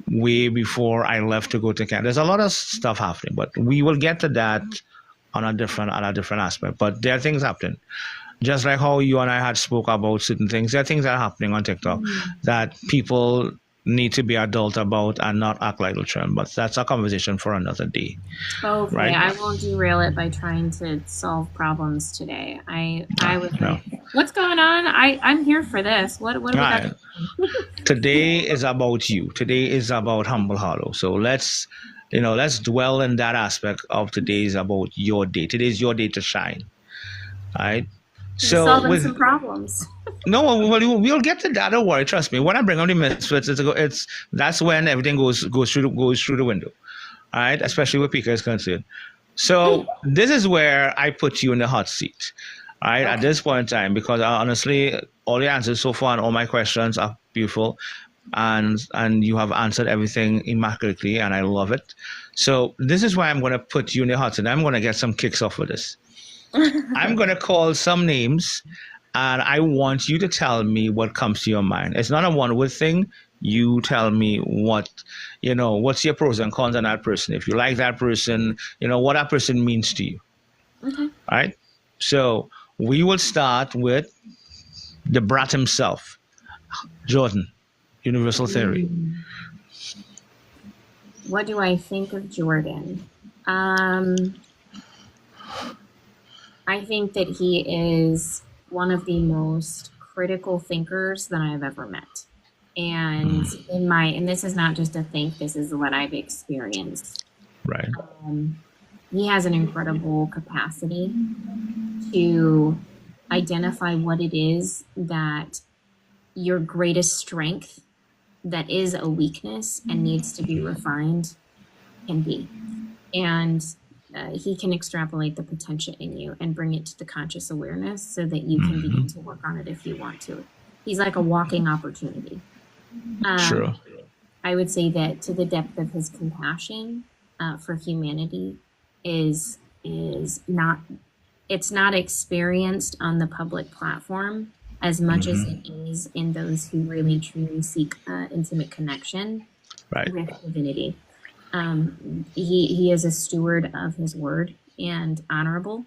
way before I left to go to Canada. There's a lot of stuff happening, but we will get to that on a different aspect. But there are things happening. Just like how you and I had spoke about certain things, there are things that are happening on TikTok that people need to be adult about and not act like children. But that's a conversation for another day. Okay, right? I won't derail it by trying to solve problems today. I was like, what's going on? I'm here for this. What do we got? Today is about you. Today is about Humble Hollow. So let's dwell in that aspect of today is about your day. Today is your day to shine. All right. So solving some problems. No, we'll get to that. Don't worry, trust me. When I bring on the misfits, that's when everything goes through the window. All right, especially with Pika is concerned. So this is where I put you in the hot seat. All right, at this point in time, because honestly, all the answers so far and all my questions are beautiful, and you have answered everything immaculately, and I love it. So this is why I'm going to put you in the hot seat. I'm going to get some kicks off of this. I'm going to call some names, and I want you to tell me what comes to your mind. It's not a one-word thing. You tell me what's your pros and cons on that person. If you like that person, what that person means to you. Okay. All right? So we will start with the brat himself, Jordan, Universal Theory. What do I think of Jordan? I think that he is one of the most critical thinkers that I've ever met. And and this is not just a think, this is what I've experienced. Right. He has an incredible capacity to identify what it is that your greatest strength that is a weakness and needs to be refined can be. And he can extrapolate the potential in you and bring it to the conscious awareness so that you can begin to work on it if you want to. He's like a walking opportunity. True. I would say that to the depth of his compassion for humanity is not experienced on the public platform as much as it is in those who really truly seek intimate connection with divinity. He is a steward of his word and honorable.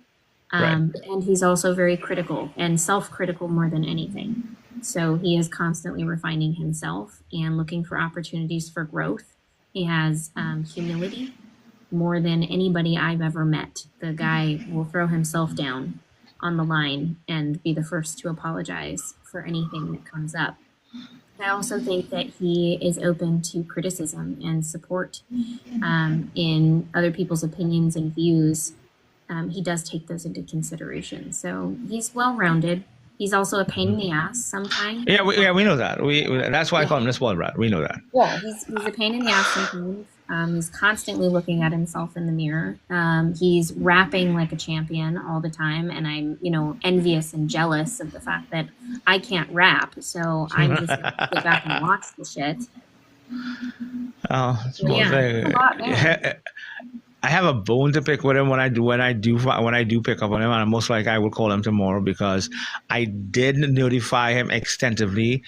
And he's also very critical and self-critical more than anything. So he is constantly refining himself and looking for opportunities for growth. He has humility more than anybody I've ever met. The guy will throw himself down on the line and be the first to apologize for anything that comes up. I also think that he is open to criticism and support in other people's opinions and views. He does take those into consideration. So he's well-rounded. He's also a pain in the ass sometimes. We know that. That's why I call him the spoiled brat. We know that. Yeah, he's a pain in the ass sometimes. He's constantly looking at himself in the mirror. He's rapping like a champion all the time, and I'm, envious and jealous of the fact that I can't rap. So I'm just gonna sit back and watch the shit. Oh, So, yeah, it's a lot, man. I have a bone to pick with him when I do pick up on him, and most likely I will call him tomorrow because I did notify him extensively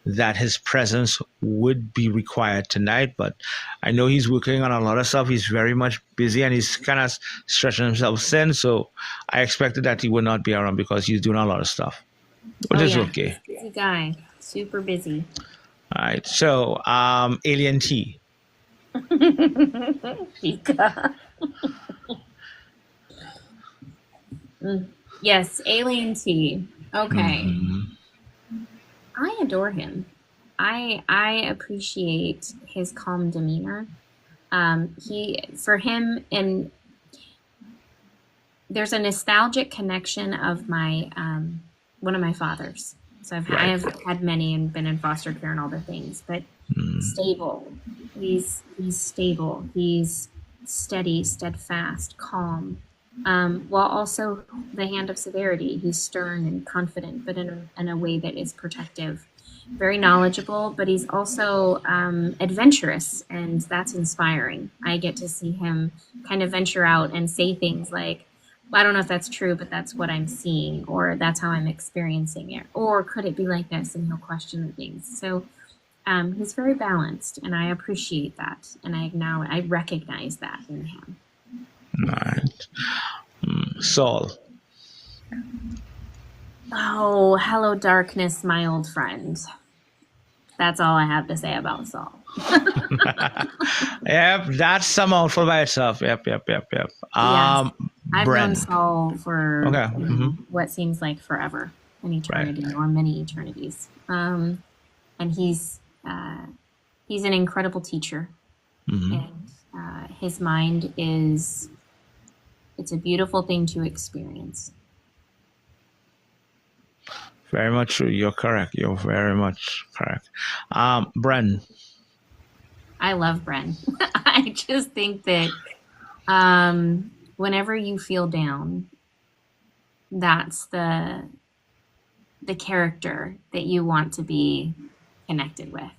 that his presence would be required tonight. But I know he's working on a lot of stuff. He's very much busy and he's kind of stretching himself thin. So I expected that he would not be around because he's doing a lot of stuff, which is okay. Busy guy, super busy. All right. So, Alien T. Yes, Alien T. Okay. I adore him. I appreciate his calm demeanor. For him, and there's a nostalgic connection of my one of my fathers. So I have had many and been in foster care and all the things, but stable. He's stable. He's steady, steadfast, calm. While also the hand of severity. He's stern and confident, but in a way that is protective. Very knowledgeable, but he's also adventurous, and that's inspiring. I get to see him kind of venture out and say things like, I don't know if that's true, but that's what I'm seeing, or that's how I'm experiencing it, or could it be like this? And he'll question things. So he's very balanced, and I appreciate that, and I recognize that in him. Right. Saul. Oh, hello, darkness, my old friend. That's all I have to say about Saul. Yep, that's some mouthful by itself. Yep. Yes. I've known Saul for what seems like forever, an eternity or many eternities. And he's an incredible teacher, and his mind it's a beautiful thing to experience. Very much true. You're correct. You're very much correct. Bren. I love Bren. I just think that whenever you feel down, that's the character that you want to be connected with.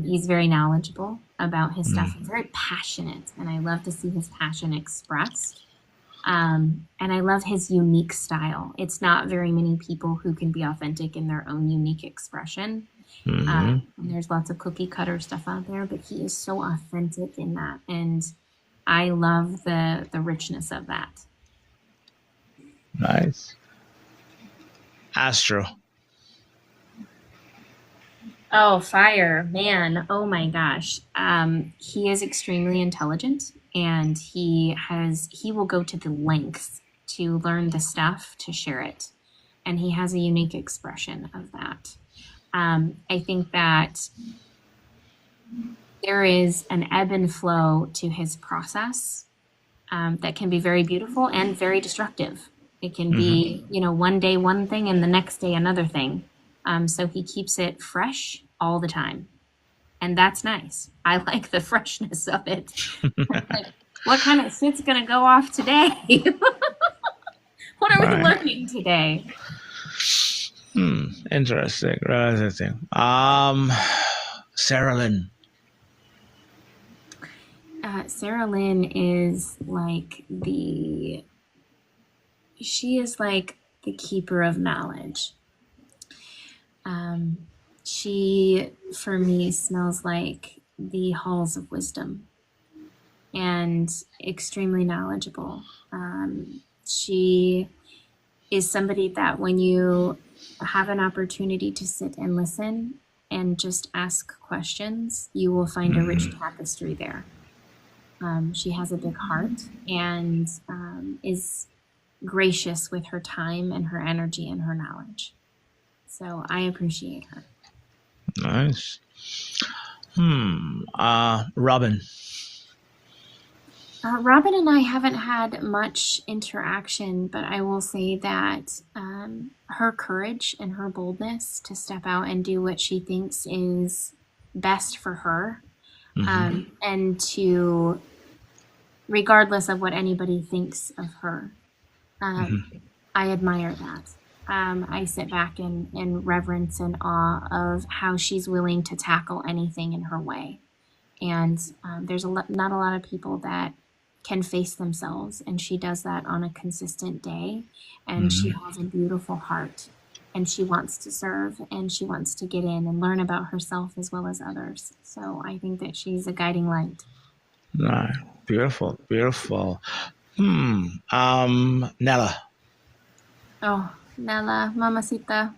He's very knowledgeable about his stuff, very passionate, and I love to see his passion expressed. And I love his unique style. It's not very many people who can be authentic in their own unique expression. And there's lots of cookie cutter stuff out there, but he is so authentic in that. And I love the richness of that. Nice. Astro. Oh, fire, man. Oh my gosh. He is extremely intelligent, and he will go to the lengths to learn the stuff, to share it. And he has a unique expression of that. I think that there is an ebb and flow to his process that can be very beautiful and very destructive. It can be, one day one thing and the next day another thing. So he keeps it fresh all the time. And that's nice. I like the freshness of it. Like, what kind of shit's going to go off today? What are we learning today? Interesting. Sarah Lynn. Sarah Lynn is like she is like the keeper of knowledge. She, for me, smells like the halls of wisdom and extremely knowledgeable. She is somebody that when you have an opportunity to sit and listen and just ask questions, you will find a rich tapestry there. She has a big heart and is gracious with her time and her energy and her knowledge. So I appreciate her. Nice. Robin. Robin and I haven't had much interaction, but I will say that her courage and her boldness to step out and do what she thinks is best for her, Hmm. and to, regardless of what anybody thinks of her, um, Hmm. I admire that. I sit back in reverence and awe of how she's willing to tackle anything in her way. And there's not a lot of people that can face themselves, and she does that on a consistent day. And she Hmm. has a beautiful heart, and she wants to serve, and she wants to get in and learn about herself as well as others. So I think that she's a guiding light. Right. Beautiful, beautiful. Nella. Oh, Nella, Mamacita.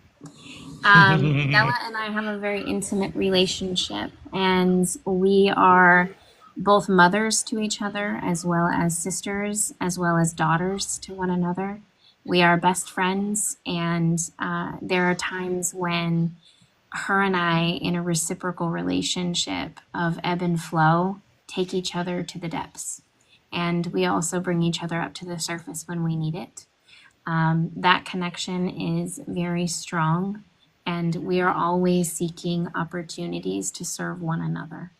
Nella and I have a very intimate relationship, and we are both mothers to each other, as well as sisters, as well as daughters to one another. We are best friends, and there are times when her and I, in a reciprocal relationship of ebb and flow, take each other to the depths. And we also bring each other up to the surface when we need it. That connection is very strong, and we are always seeking opportunities to serve one another.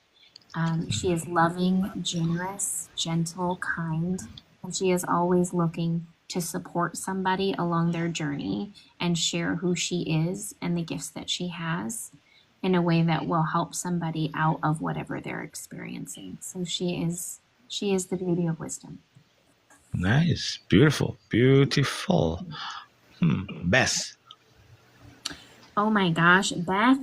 She is loving, generous, gentle, kind, and she is always looking to support somebody along their journey and share who she is and the gifts that she has in a way that will help somebody out of whatever they're experiencing. So she is the beauty of wisdom. Nice. Beautiful. Beautiful. Beth. Oh my gosh, Beth,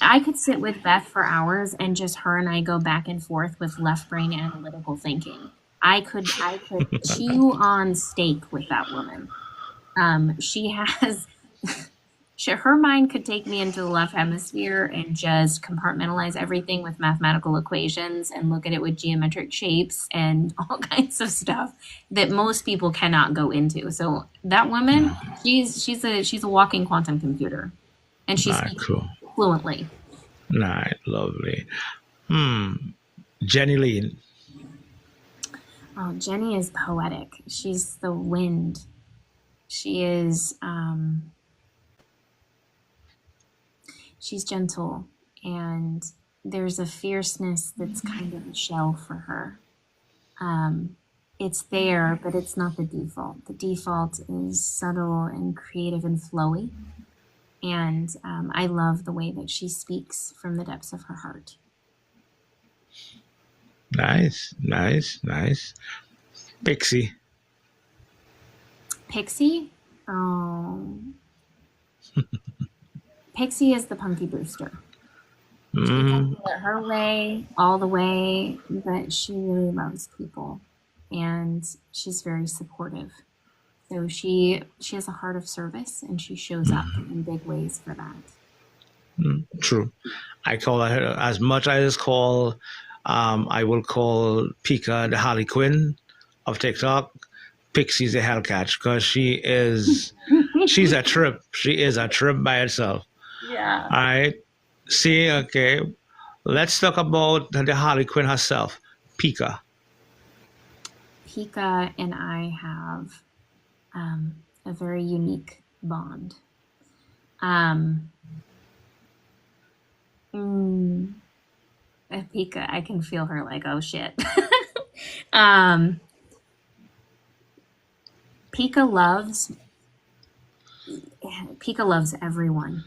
I could sit with Beth for hours and just her and I go back and forth with left brain analytical thinking. I could chew on steak with that woman. She has, her mind could take me into the left hemisphere and just compartmentalize everything with mathematical equations and look at it with geometric shapes and all kinds of stuff that most people cannot go into. So that woman, she's a walking quantum computer, and she Right, speaks cool. fluently. Right, lovely. Jenny Lee. Oh, Jenny is poetic. She's the wind. She is she's gentle, and there's a fierceness that's kind of a shell for her. Um, it's there, but it's not the default. The default is subtle and creative and flowy. And I love the way that she speaks from the depths of her heart. Nice, nice, nice. Pixie. Pixie? Oh, Pixie is the punky booster. She does Mm, it her way, all the way, but she really loves people, and she's very supportive. So she has a heart of service, and she shows up in big ways for that. true. I call her as much as call. I will call Pika the Harley Quinn of TikTok. Pixie's a Hellcat because she's a trip. She is a trip by itself. Yeah. All right. See, okay. Let's talk about the Harley Quinn herself, Pika. Pika and I have a very unique bond. Um, mm, Pika, I can feel her like, oh shit. um, Pika loves Pika loves everyone.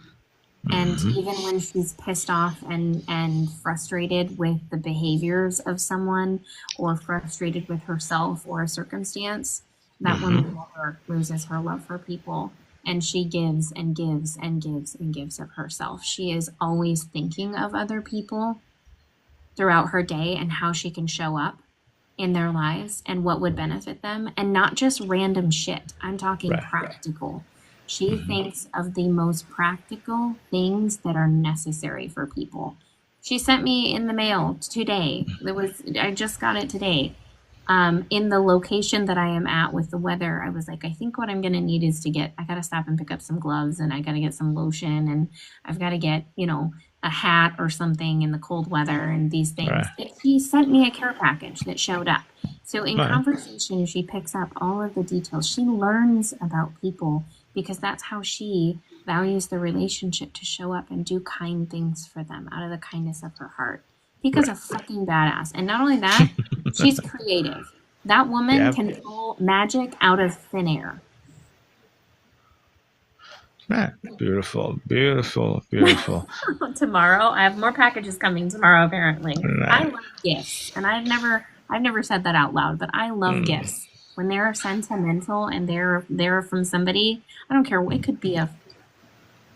And even when she's pissed off and frustrated with the behaviors of someone, or frustrated with herself or a circumstance, that woman never loses her love for people. And she gives and gives and gives and gives of herself. She is always thinking of other people throughout her day and how she can show up in their lives and what would benefit them, and not just random shit. I'm talking Right. practical. She thinks of the most practical things that are necessary for people. She sent me in the mail today. I just got it today. In the location that I am at with the weather, I was like, I think what I'm going to need is I got to stop and pick up some gloves, and I got to get some lotion, and I've got to get, a hat or something in the cold weather and these things. Right. She sent me a care package that showed up. So in Right. conversation, she picks up all of the details. She learns about people because that's how she values the relationship, to show up and do kind things for them out of the kindness of her heart. Pika's a fucking badass. And not only that, she's creative. That woman Yeah. can pull magic out of thin air. Right. Beautiful. Beautiful. Beautiful. Tomorrow, I have more packages coming tomorrow. Apparently, I Right. love gifts, and I've never said that out loud, but I love gifts when they're sentimental and they're from somebody. I don't care.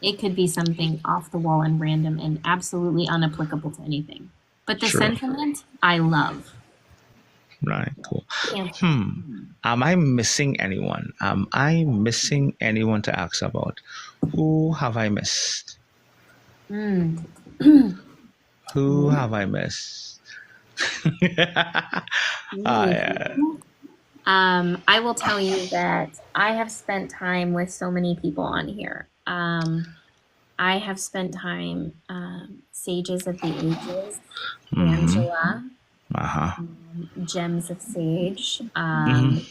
It could be something off the wall and random and absolutely unapplicable to anything. But the True. sentiment, I love. Right. Cool. Yeah. Am I missing anyone? Am I missing anyone to ask about? Who have I missed? Mm. Who have I missed? Yeah. I will tell you that I have spent time with so many people on here. I have spent time, Sages of the Ages, Angela, Uh-huh. Gems of Sage, Mhm.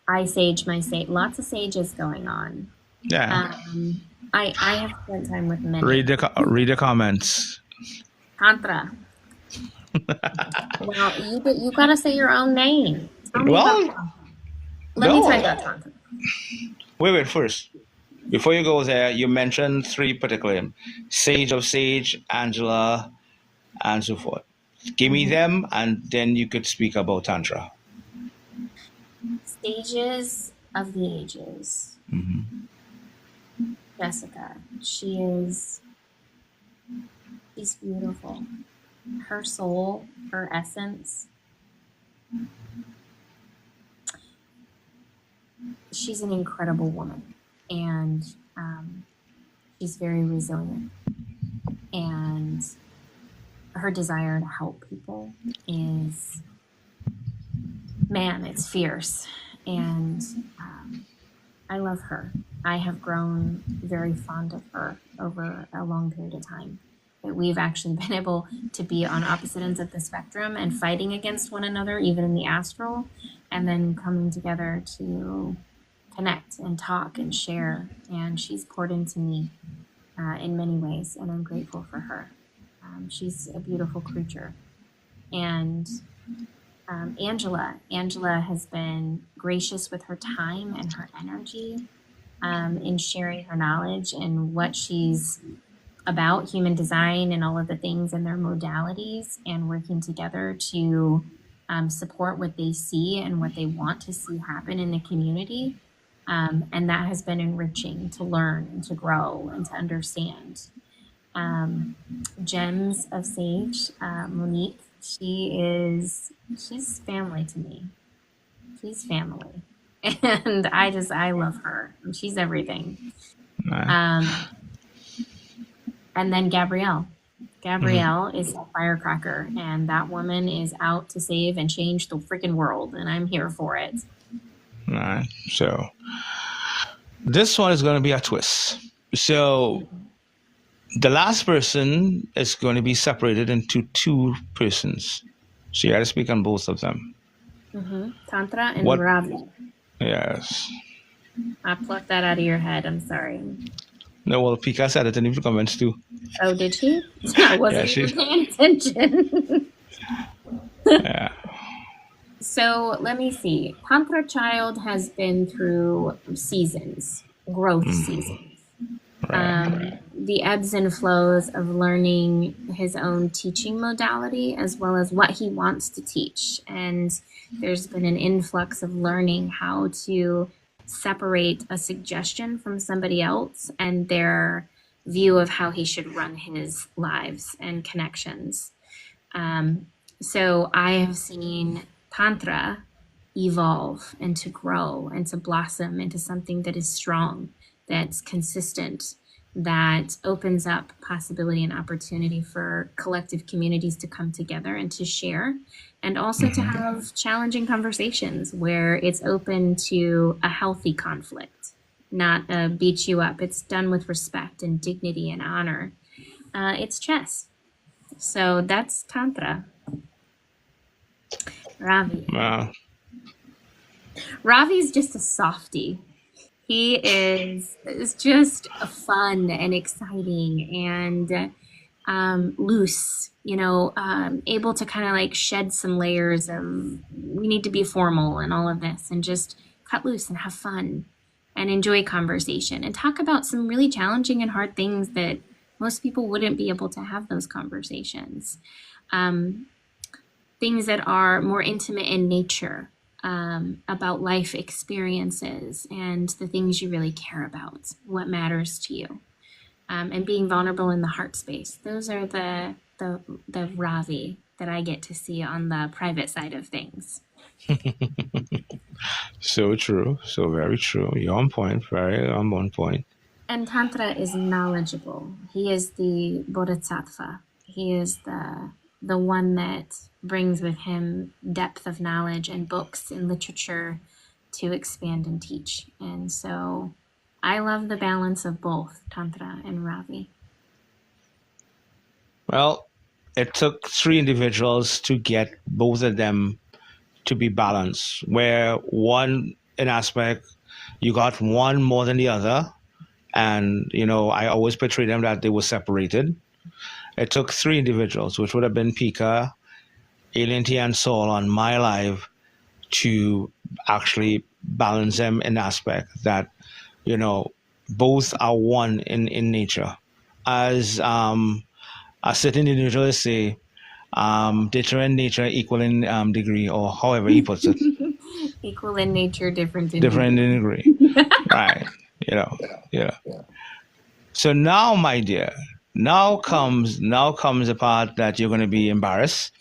I Sage My Sage, lots of sages going on. Yeah. I have spent time with many. Read the comments. Tantra. Well, you gotta say your own name. Tell me Well, about Tantra. Let me no. tell you about Tantra. Wait. First, before you go there, you mentioned three particularly: Sage of Sage, Angela, and so forth. Give me them, and then you could speak about Tantra. Stages of the Ages. Jessica. She's beautiful. Her soul, her essence. She's an incredible woman, and she's very resilient. And her desire to help people is, man, it's fierce. And I love her. I have grown very fond of her over a long period of time. That we've actually been able to be on opposite ends of the spectrum and fighting against one another, even in the astral, and then coming together to connect and talk and share. And she's poured into me in many ways, and I'm grateful for her. She's a beautiful creature. And Angela has been gracious with her time and her energy in sharing her knowledge and what she's about, human design and all of the things and their modalities, and working together to support what they see and what they want to see happen in the community. And that has been enriching to learn and to grow and to understand. Gems of Sage, Monique, she's family to me. She's family. And I love her. She's everything. And then Gabrielle. Gabrielle is a firecracker, and that woman is out to save and change the freaking world, and I'm here for it. All right. So this one is going to be a twist. So the last person is going to be separated into two persons. So you got to speak on both of them. Tantra and What? Ravi. Yes. I plucked that out of your head. I'm sorry. No, well, Pika said it in the comments too. Oh, did she? I wasn't even paying attention. Yeah. So let me see. Tantra Child has been through seasons, growth seasons. Right. The ebbs and flows of learning his own teaching modality, as well as what he wants to teach. And there's been an influx of learning how to separate a suggestion from somebody else and their view of how he should run his lives and connections. So I have seen Tantra evolve and to grow and to blossom into something that is strong, that's consistent, that opens up possibility and opportunity for collective communities to come together and to share, and also to have challenging conversations where it's open to a healthy conflict, not beat you up. It's done with respect and dignity and honor. it's chess. So that's Tantra. Ravi. Wow. Ravi's just a softie. He is just fun and exciting and loose, able to kind of like shed some layers. We need to be formal and all of this and just cut loose and have fun and enjoy conversation and talk about some really challenging and hard things that most people wouldn't be able to have those conversations. Things that are more intimate in nature, about life experiences and the things you really care about, what matters to you, and being vulnerable in the heart space. Those are the Ravi that I get to see on the private side of things. So true. So very true. You're on point. Very on point. And Tantra is knowledgeable. He is the Bodhisattva. He is the one that brings with him depth of knowledge and books and literature to expand and teach. And so I love the balance of both Tantra and Ravi. Well, it took 3 individuals to get both of them to be balanced, where one in aspect, you got one more than the other. And, I always portray them that they were separated. It took 3 individuals, which would have been Pika, Alien T, and Saul on my live to actually balance them in aspect that, both are one in nature. As a certain individual say, different nature, equal in degree, or however he puts it. Equal in nature, different in degree. Right. Yeah. So now, my dear, now comes the part that you're going to be embarrassed.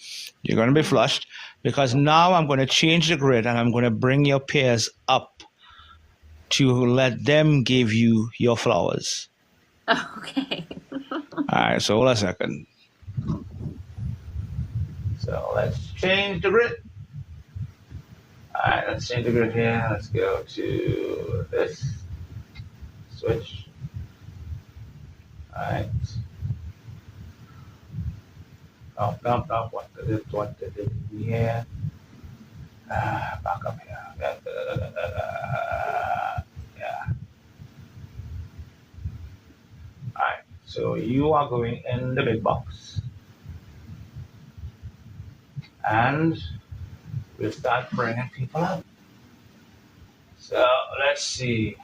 You're going to be flushed because now I'm going to change the grid and I'm going to bring your peers up to let them give you your flowers. Okay. All right, so hold a second. So let's change the grid. All right, let's change the grid here. Let's go to this. Switch. All right. No. What did it here? Back up here. Yeah. All right. So you are going in the big box. And we'll start bringing people up. So let's see.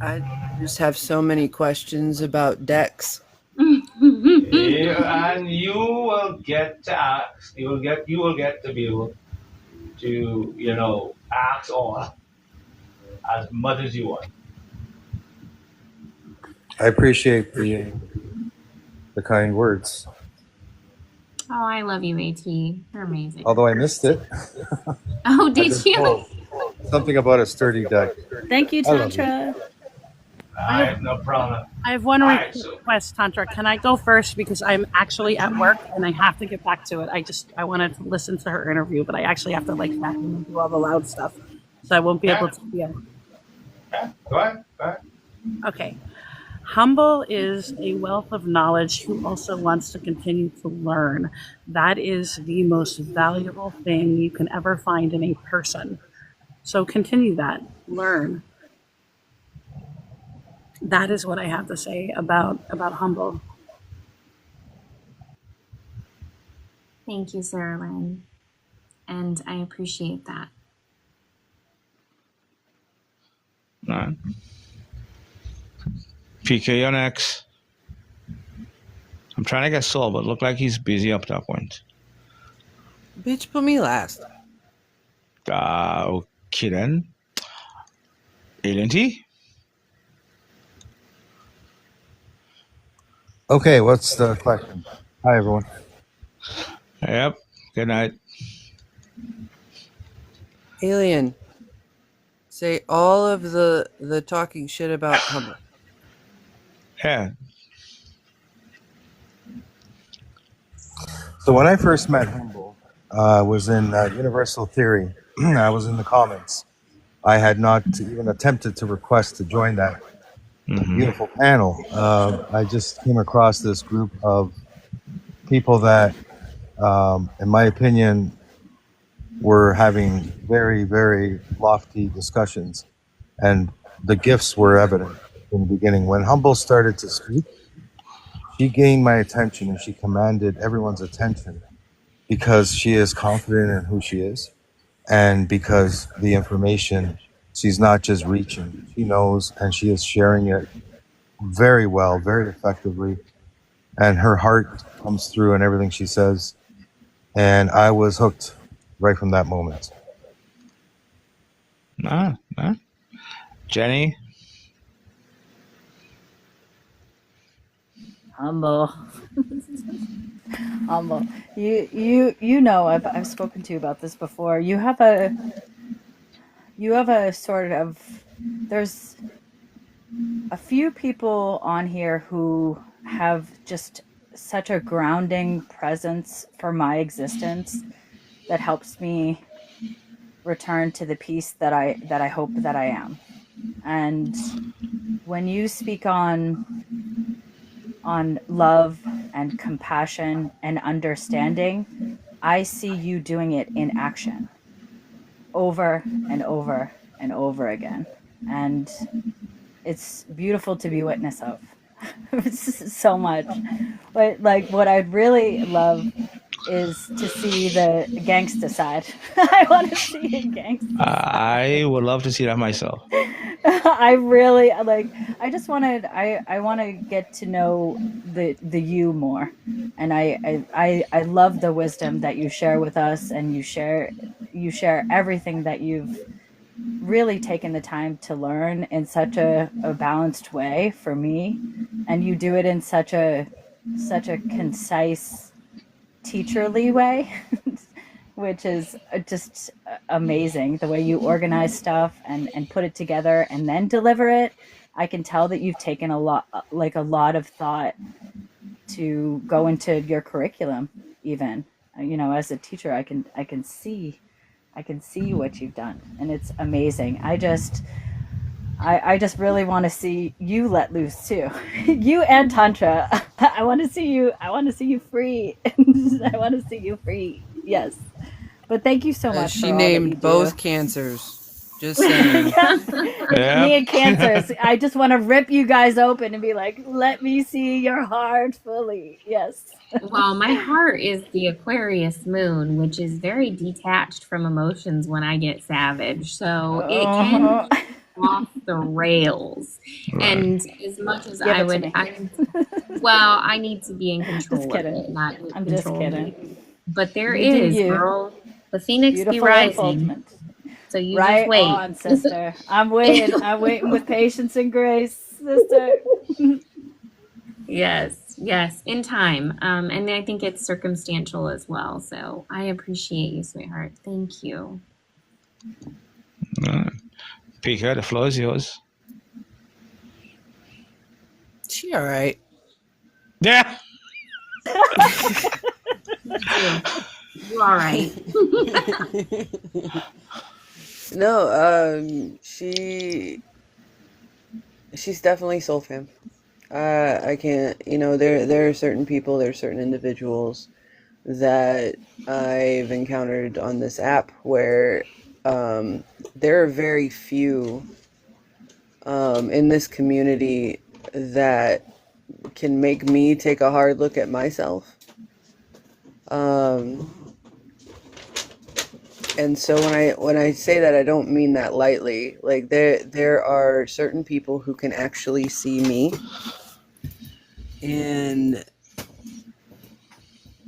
I just have so many questions about decks. Yeah, and you will get to ask. You will get to be able to ask all as much as you want. I appreciate the kind words. Oh, I love you, AT. You're amazing. Although I missed it. Oh, did you? Something about a sturdy deck. Thank you, I love Tantra. I have no problem. I have one Alright, request, Tantra. Can I go first because I'm actually at work and I have to get back to it. I wanted to listen to her interview, but I actually have to vacuum and do all the loud stuff, so I won't be able to. Yeah. Yeah, go ahead. Okay. Humble is a wealth of knowledge who also wants to continue to learn. That is the most valuable thing you can ever find in a person. So continue that. Learn. That is what I have to say about Humble. Thank you, Sarah Lynn. And I appreciate that. All right. PK, you're next. I'm trying to get Saul, but look like he's busy up to that point. Bitch, put me last. Okay then. Alien T? Okay, what's the question? Hi, everyone. Yep. Good night. Alien, say all of the talking shit about Humble. Yeah. So when I first met Humble, I was in Universal Theory. I was in the comments. I had not even attempted to request to join that Hmm. beautiful panel. I just came across this group of people that, in my opinion, were having very, very lofty discussions, and the gifts were evident in the beginning. When Humble started to speak, she gained my attention and she commanded everyone's attention because she is confident in who she is, and because the information, she's not just reaching, she knows, and she is sharing it very well, very effectively, and her heart comes through in everything she says. And I was hooked right from that moment. Jenny? Humble. Humble. You know I've spoken to you about this before. You have a sort of, there's a few people on here who have just such a grounding presence for my existence that helps me return to the peace that I hope that I am. And when you speak on love and compassion and understanding, I see you doing it in action over and over and over again. And it's beautiful to be witness of. So much. But like what I'd really love is to see the gangsta side. I want to see a gangsta side. I would love to see that myself. I really like. I just wanted. I want to get to know the you more, and I love the wisdom that you share with us, and you share everything that you've really taken the time to learn in such a balanced way for me, and you do it in such a concise, teacherly way. Which is just amazing, the way you organize stuff and put it together and then deliver it. I can tell that you've taken a lot of thought to go into your curriculum. Even, as a teacher, I can see what you've done, and it's amazing. I just really want to see you let loose too. You and Tantra. I want to see you free. I want to see you free. Yes. But thank you so much. She for all named that you both do. Cancers. Just saying. Me and Cancers. I just want to rip you guys open and be like, let me see your heart fully. Yes. Well, my heart is the Aquarius moon, which is very detached from emotions when I get savage. So it can go off the rails. Right. And as much as Give I it to would, me. I need to be in control Just of kidding. it, not I'm control just me. kidding. But there You do is, you. girl, the phoenix be Beautiful rising. unfoldment. So you Right just wait. on, sister. I'm waiting. I'm waiting with patience and grace, sister. Yes, in time. And I think it's circumstantial as well. So I appreciate you, sweetheart. Thank you. Pika, the floor is yours. She all right. Yeah. You all right. No, she's definitely soul fam. I can't, there are certain people, there are certain individuals that I've encountered on this app where there are very few in this community that can make me take a hard look at myself. And so when I say that, I don't mean that lightly. Like there are certain people who can actually see me. And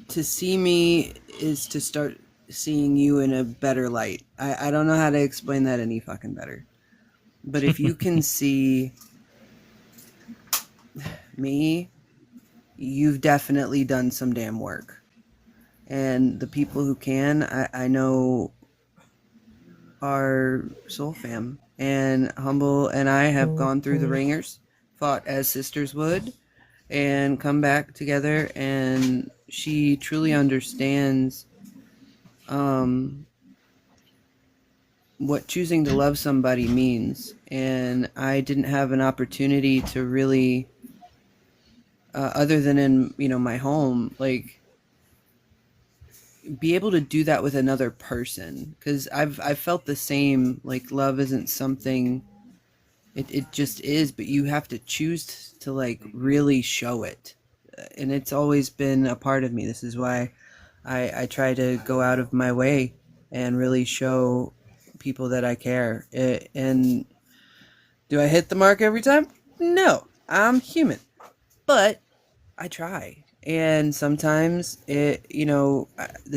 to see me is to start seeing you in a better light. I don't know how to explain that any fucking better. But if you can see me, you've definitely done some damn work. And the people who can, I know our soul fam. And Humble and I have gone through the ringers, fought as sisters would, and come back together. And she truly understands what choosing to love somebody means. And I didn't have an opportunity to really, other than in my home, like be able to do that with another person, because I've felt the same. Like, love isn't something, it just is, but you have to choose to like really show it. And it's always been a part of me. This is why I try to go out of my way and really show people that I care. And do I hit the mark every time? No, I'm human, but I try. And sometimes this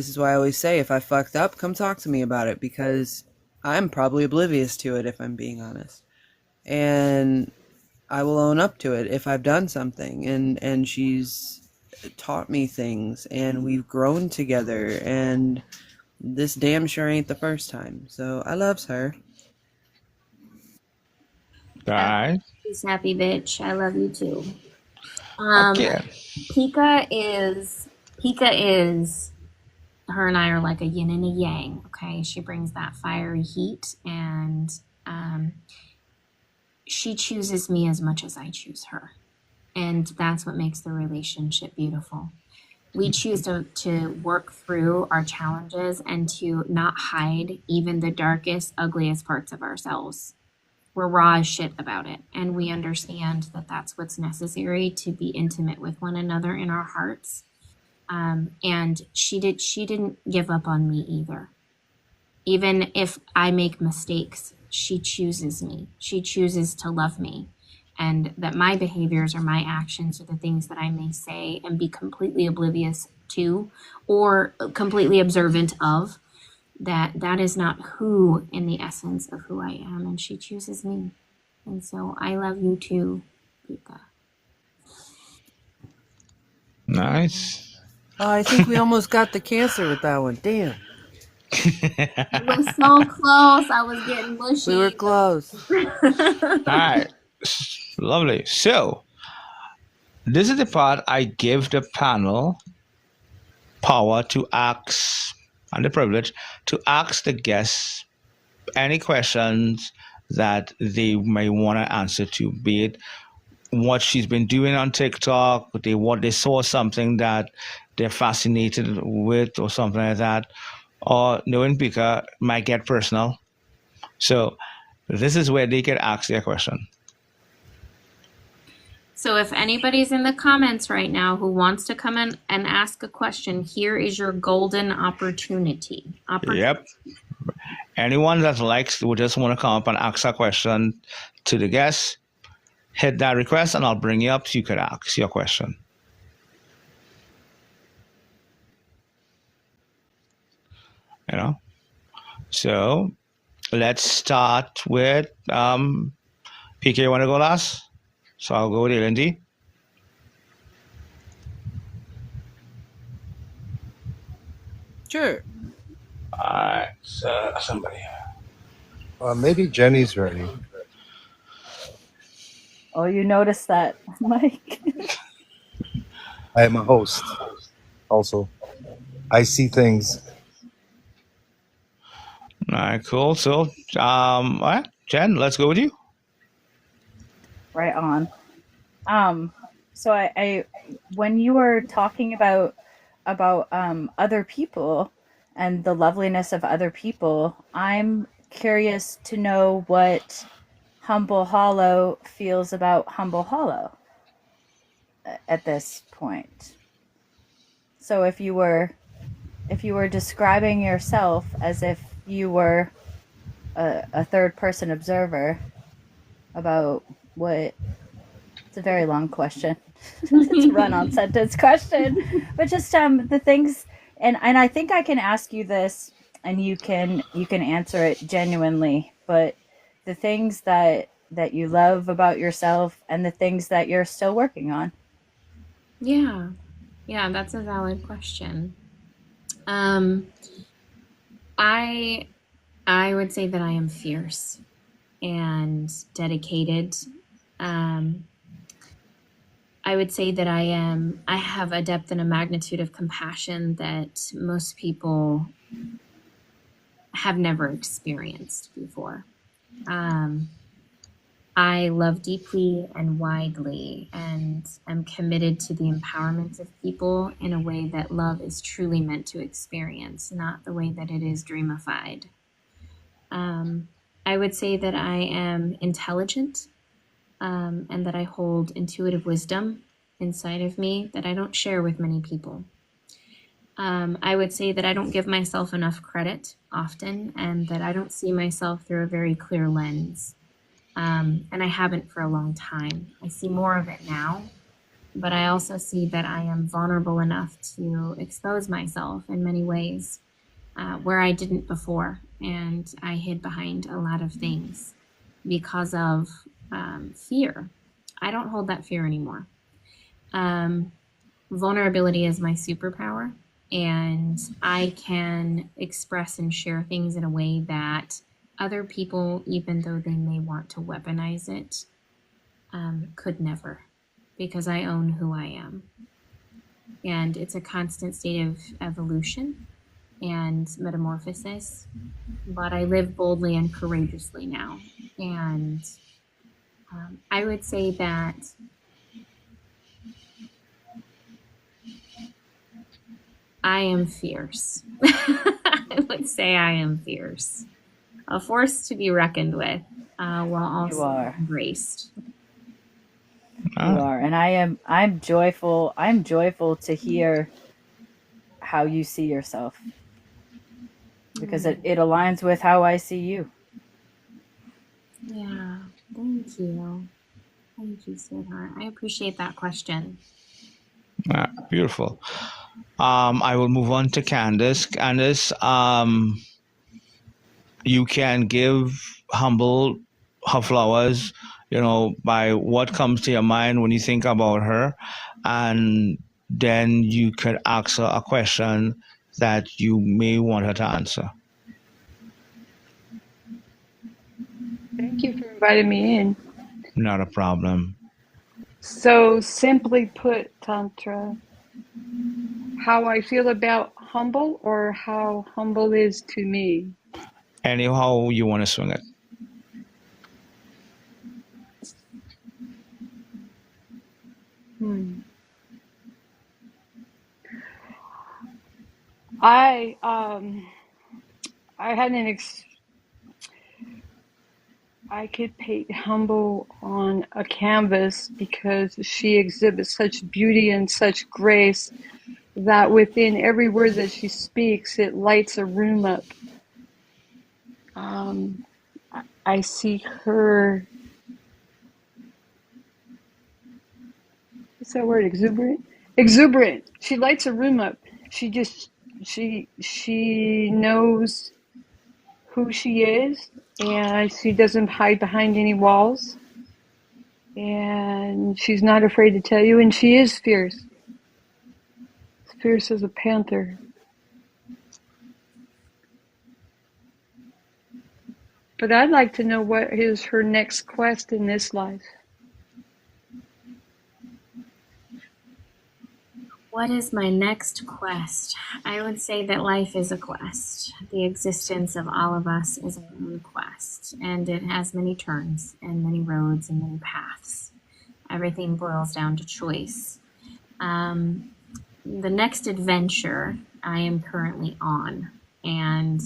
is why I always say, if I fucked up, come talk to me about it, because I'm probably oblivious to it, if I'm being honest. And I will own up to it if I've done something. And she's taught me things, and we've grown together, and this damn sure ain't the first time. So I loves her. All right. Peace, happy bitch. I love you too. Okay. Pika is her and I are like a yin and a yang. Okay, she brings that fiery heat, and she chooses me as much as I choose her, and that's what makes the relationship beautiful. We choose to work through our challenges and to not hide even the darkest, ugliest parts of ourselves. We're raw as shit about it, and we understand that that's what's necessary to be intimate with one another in our hearts. And she didn't give up on me either. Even if I make mistakes, she chooses me. She chooses to love me, and that my behaviors or my actions or the things that I may say and be completely oblivious to or completely observant of, that is not who in the essence of who I am, and she chooses me. And so I love you too, Pika. Nice. Oh, I think we almost got the cancer with that one. Damn. It was so close. I was getting mushy. We were close. All right. Lovely. So, this is the part I give the panel power to ask, and the privilege to ask the guests any questions that they may want to answer to, be it what she's been doing on TikTok, they saw something that they're fascinated with or something like that, or knowing Pika might get personal. So this is where they can ask their question. So if anybody's in the comments right now who wants to come in and ask a question, here is your golden opportunity. Yep. Anyone that likes would just want to come up and ask a question to the guests, hit that request and I'll bring you up so you could ask your question. You know? So let's start with PK, you want to go last? So I'll go with Lindy. Sure. All right, so somebody. Maybe Jenny's ready. Oh, you noticed that, Mike? I am a host. Also, I see things. All right, cool. So, all right, Jen, let's go with you. Right on. So I when you were talking about other people and the loveliness of other people, I'm curious to know what Humble Hollow feels about Humble Hollow at this point. So if you were describing yourself as if you were a third person observer about what, it's a very long question. It's a run-on sentence question, but just the things, and I think I can ask you this, and you can answer it genuinely. But the things that you love about yourself, and the things that you're still working on. Yeah, that's a valid question. I would say that I am fierce and dedicated. Um, I would say that I have a depth and a magnitude of compassion that most people have never experienced before. Um, I love deeply and widely and am committed to the empowerment of people in a way that love is truly meant to experience, not the way that it is dreamified. I would say that I am intelligent, and that I hold intuitive wisdom inside of me that I don't share with many people. I would say that I don't give myself enough credit often, and that I don't see myself through a very clear lens. And I haven't for a long time. I see more of it now, but I also see that I am vulnerable enough to expose myself in many ways where I didn't before. And I hid behind a lot of things because of fear. I don't hold that fear anymore. Vulnerability is my superpower, and I can express and share things in a way that other people, even though they may want to weaponize it, could never, because I own who I am. And it's a constant state of evolution and metamorphosis, but I live boldly and courageously now. And I would say that I am fierce. I would say I am fierce. A force to be reckoned with, while You also are. embraced. You Ah, are. And I'm joyful. I'm joyful to hear how you see yourself, because it aligns with how I see you. Yeah, thank you. Thank you, sweetheart. I appreciate that question. beautiful. I will move on to Candace. Candace, you can give Humble her flowers, by what comes to your mind when you think about her, and then you could ask her a question that you may want her to answer. Thank you for inviting me in. Not a problem. So simply put, Tantra, how I feel about Humble or how Humble is to me. Anyhow you want to swing it. I had I could paint Humble on a canvas because she exhibits such beauty and such grace that within every word that she speaks, it lights a room up. I see her, what's that word, exuberant? Exuberant. She lights a room up. She knows who she is, and she doesn't hide behind any walls, and she's not afraid to tell you, and she is fierce. Fierce as a panther. But I'd like to know what is her next quest in this life. What is my next quest? I would say that life is a quest. The existence of all of us is our own quest, and it has many turns and many roads and many paths. Everything boils down to choice. The next adventure I am currently on, and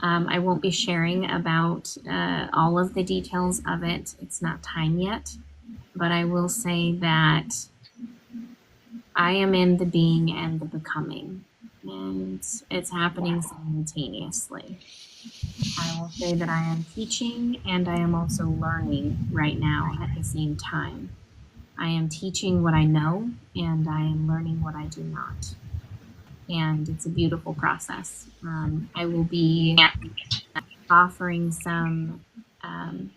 I won't be sharing about all of the details of it. It's not time yet, but I will say that I am in the being and the becoming, and it's happening simultaneously. I will say that I am teaching and I am also learning right now at the same time. I am teaching what I know and I am learning what I do not. And it's a beautiful process. I will be offering some, I'm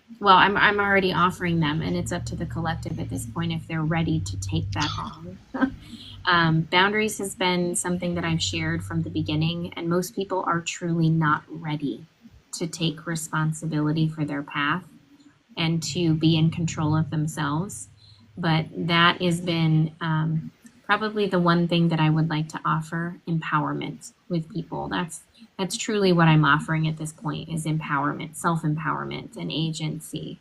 already offering them, and it's up to the collective at this point if they're ready to take that on. Boundaries has been something that I've shared from the beginning, and most people are truly not ready to take responsibility for their path and to be in control of themselves. But that has been probably the one thing that I would like to offer: empowerment with people. That's truly what I'm offering at this point, is empowerment, self-empowerment, and agency.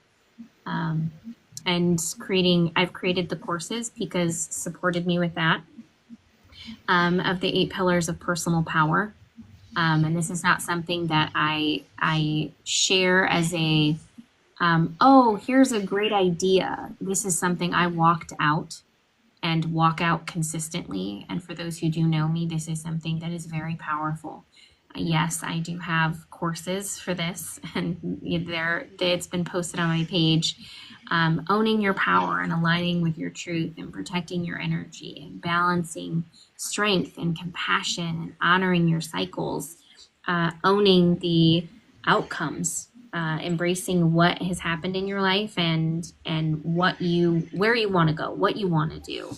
And I've created the courses. Pika's supported me with that, of the 8 pillars of personal power. And this is not something that I share as a, oh, here's a great idea. This is something I walked out and walk out consistently. And for those who do know me, this is something that is very powerful. Yes, I do have courses for this, and it's been posted on my page. Owning your power and aligning with your truth and protecting your energy and balancing strength and compassion and honoring your cycles, owning the outcomes, embracing what has happened in your life and where you want to go, what you want to do,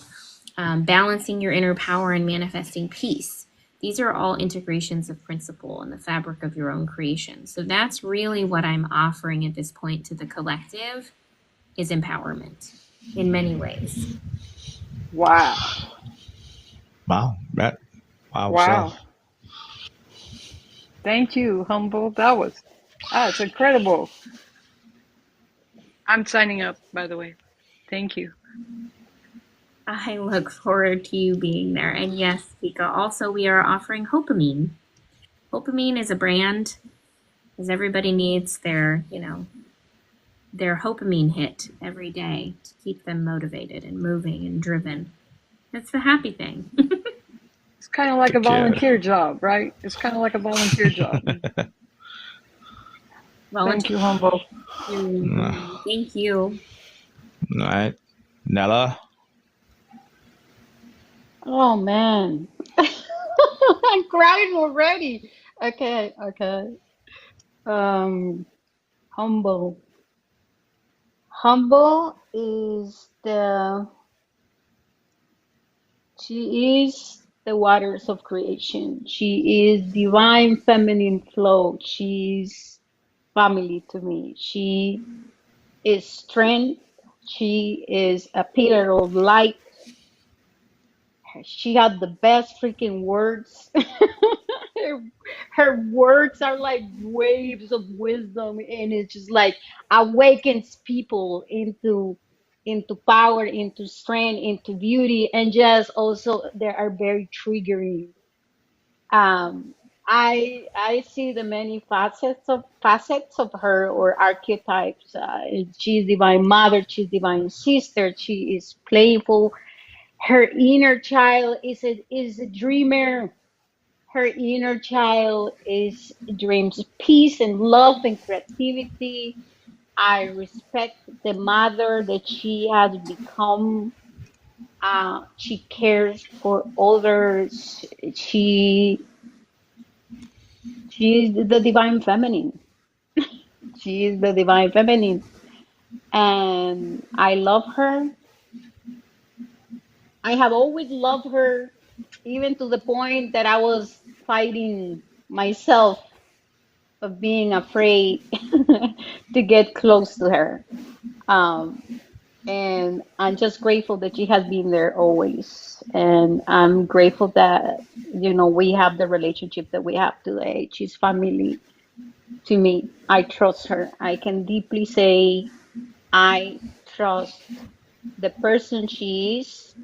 balancing your inner power and manifesting peace. These are all integrations of principle in the fabric of your own creation. So that's really what I'm offering at this point to the collective, is empowerment in many ways. Wow. Wow. Wow. Wow. So, Thank you, Humble. That's incredible. I'm signing up, by the way. Thank you. I look forward to you being there. And yes, Pika, also we are offering Hopamine. Hopamine is a brand, because everybody needs their Hopamine hit every day to keep them motivated and moving and driven. That's the happy thing. It's kind of like a Take care. volunteer job, right? It's kind of like a volunteer job. Thank you, Humble. Thank you. All right. Nella? Oh man, I'm crying already. Okay. Humble. Humble is she is the waters of creation. She is divine feminine flow. She's family to me. She is strength. She is a pillar of light. She had the best freaking words. her words are like waves of wisdom, and it's just like awakens people into power, into strength, into beauty, and just also they are very triggering. I see the many facets of her, or archetypes. She's divine mother, she's divine sister, she is playful. Her inner child is a dreamer. Her inner child dreams peace and love and creativity. I respect the mother that she has become. She cares for others. She's the divine feminine. She is the divine feminine, and I love her. I have always loved her, even to the point that I was fighting myself of being afraid to get close to her. Um, and I'm just grateful that she has been there always. And I'm grateful that, we have the relationship that we have today. She's family to me. I trust her. I can deeply say I trust the person she is,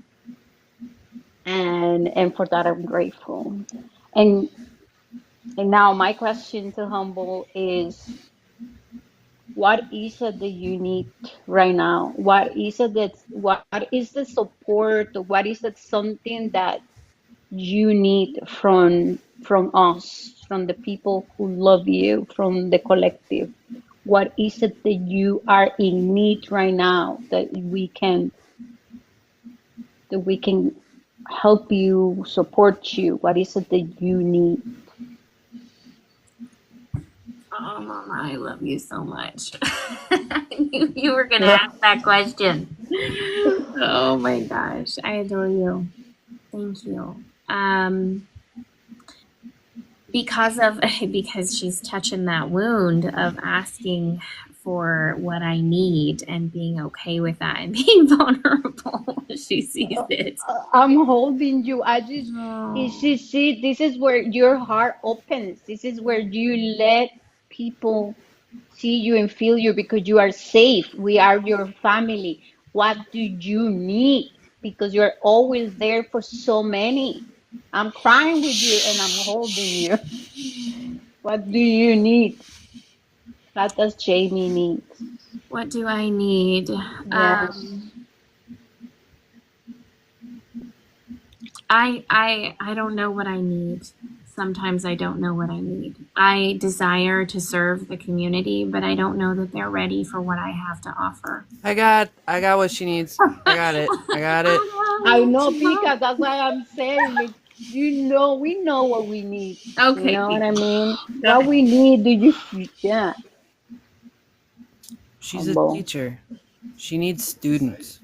and for that I'm grateful. And now my question to Humble is, what is it that you need right now? What is the support? What is it something that you need from us, from the people who love you, from the collective? What is it that you are in need right now that we can help you, support you? What is it that you need? Oh, Mama, I love you so much. I knew you were going to ask that question. Oh my gosh, I adore you. Thank you. because she's touching that wound of asking for what I need and being okay with that and being vulnerable. She sees it. I'm holding you. I just, Oh. see, this is where your heart opens. This is where you let people see you and feel you because you are safe. We are your family. What do you need? Because you're always there for so many. I'm crying with you and I'm holding you. What do you need? What does Jamie need? What do I need? Yes. I don't know what I need. Sometimes I don't know what I need. I desire to serve the community, but I don't know that they're ready for what I have to offer. I got what she needs. I got it. I know, Pika. That's why I'm saying, like, we know what we need. Okay, You know what I Pika. mean? Go What ahead. we need, yeah. She's a Humble. teacher. She needs students.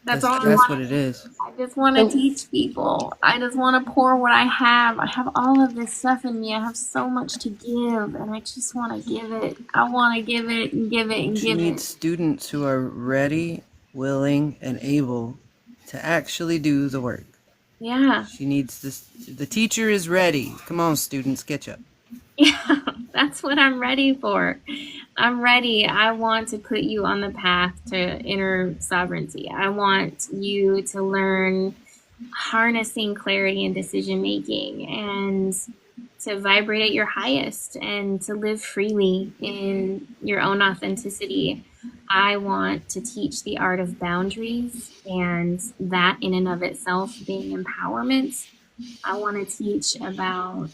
That's all I That's want. what it is. I just want to teach people. I just want to pour what I have. I have all of this stuff in me. I have so much to give, and I just want to give it. I want to give it and give it and She give needs it. students who are ready, willing, and able to actually do the work. Yeah. She needs this. The teacher is ready. Come on, students, catch up. Yeah, that's what I'm ready for. I'm ready. I want to put you on the path to inner sovereignty. I want you to learn harnessing clarity and decision making and to vibrate at your highest and to live freely in your own authenticity. I want to teach the art of boundaries, and that in and of itself being empowerment. I want to teach about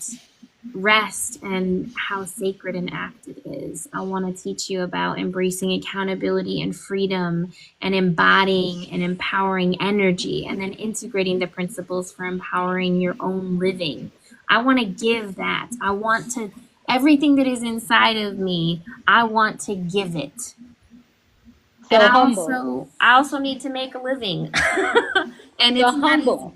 rest and how sacred an act it is. I want to teach you about embracing accountability and freedom and embodying and empowering energy and then integrating the principles for empowering your own living. I want to give that. I want to, everything that is inside of me, I want to give it. So And humble. I also need to make a living. And So it's not humble.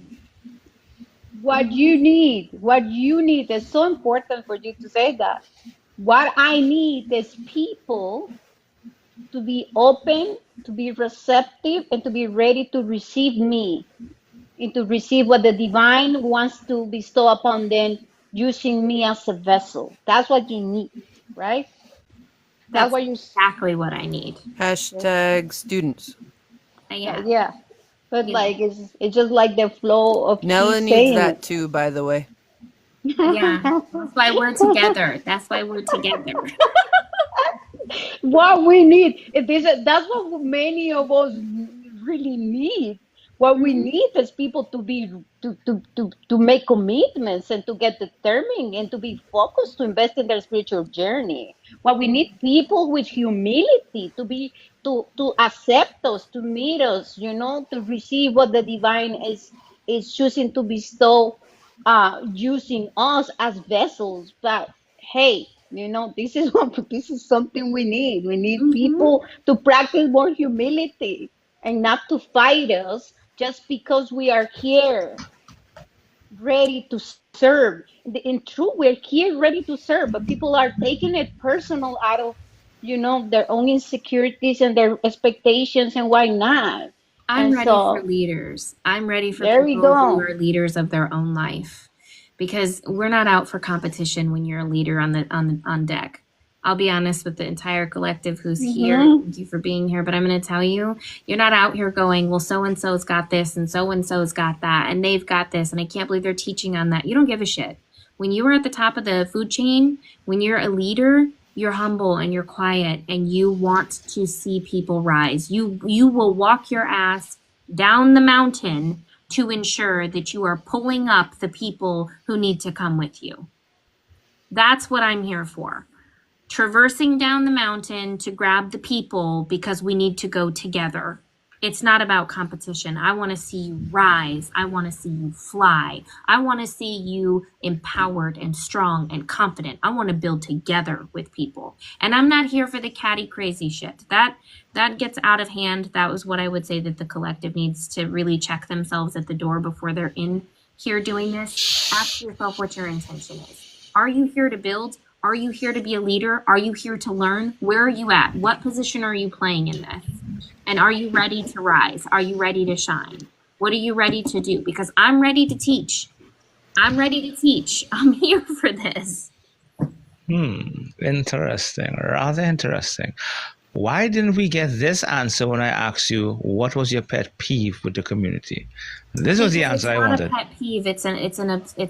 What you need is so important for you to say that. What I need is people to be open, to be receptive, and to be ready to receive me and to receive what the divine wants to bestow upon them using me as a vessel. That's what you need, right? That's what you exactly what I need. Hashtag students. Yeah. But like it's just like the flow of Nella keep needs saying that it. too, by the way. Yeah. That's why we're together. That's why we're together. What we need that's what many of us really need. What we need is people to be to make commitments and to get determined and to be focused to invest in their spiritual journey. What we need people with humility to be to accept us, to meet us, to receive what the divine is choosing to bestow, using us as vessels. But hey, this is this is something we need. We need people to practice more humility and not to fight us just because we are here ready to serve. In truth, we're here ready to serve, but people are taking it personal out of their own insecurities and their expectations, and why not? I'm And ready for so leaders. I'm ready for there we people who go. are leaders of their own life, because we're not out for competition when you're a leader on deck. I'll be honest with the entire collective who's here. Thank you for being here. But I'm going to tell you, you're not out here going, well, so-and-so's got this and so-and-so's got that and they've got this and I can't believe they're teaching on that. You don't give a shit. When you are at the top of the food chain, when you're a leader, you're humble and you're quiet and you want to see people rise. You will walk your ass down the mountain to ensure that you are pulling up the people who need to come with you. That's what I'm here for. Traversing down the mountain to grab the people because we need to go together. It's not about competition. I want to see you rise. I want to see you fly. I want to see you empowered and strong and confident. I want to build together with people. And I'm not here for the catty crazy shit. That gets out of hand. That was what I would say that the collective needs to really check themselves at the door before they're in here doing this, ask yourself what your intention is. Are you here to build? Are you here to be a leader? Are you here to learn? Where are you at? What position are you playing in this? And are you ready to rise? Are you ready to shine? What are you ready to do? Because I'm ready to teach. I'm ready to teach. I'm here for this. Interesting. Rather interesting. Why didn't we get this answer when I asked you what was your pet peeve with the community? This was the Because answer I it's not wanted. a pet peeve. It's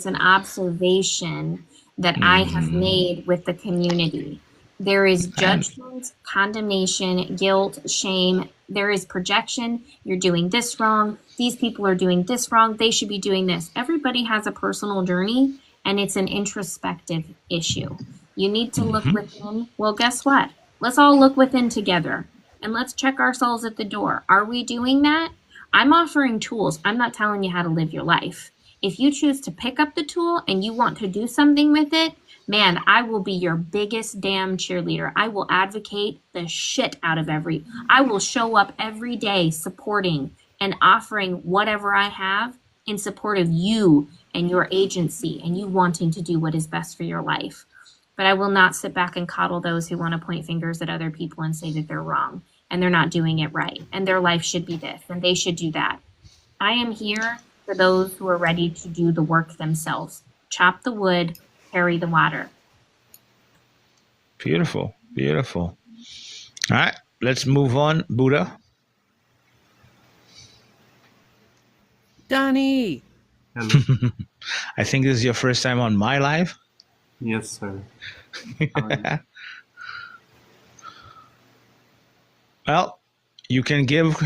an observation that I have made with the community. There is judgment, condemnation, guilt, shame. There is projection. You're doing this wrong. These people are doing this wrong. They should be doing this. Everybody has a personal journey, and it's an introspective issue. You need to look within. Well, guess what? Let's all look within together, and let's check ourselves at the door. Are we doing that? I'm offering tools. I'm not telling you how to live your life. If you choose to pick up the tool and you want to do something with it, man, I will be your biggest damn cheerleader. I will advocate the shit out of I will show up every day supporting and offering whatever I have in support of you and your agency and you wanting to do what is best for your life. But I will not sit back and coddle those who want to point fingers at other people and say that they're wrong and they're not doing it right and their life should be this and they should do that. I am here for those who are ready to do the work themselves. Chop the wood, carry the water. Beautiful. Beautiful. All right, let's move on. Buddha. Donnie. Hello. I think this is your first time on my live. Yes, sir. How are you? Well, you can give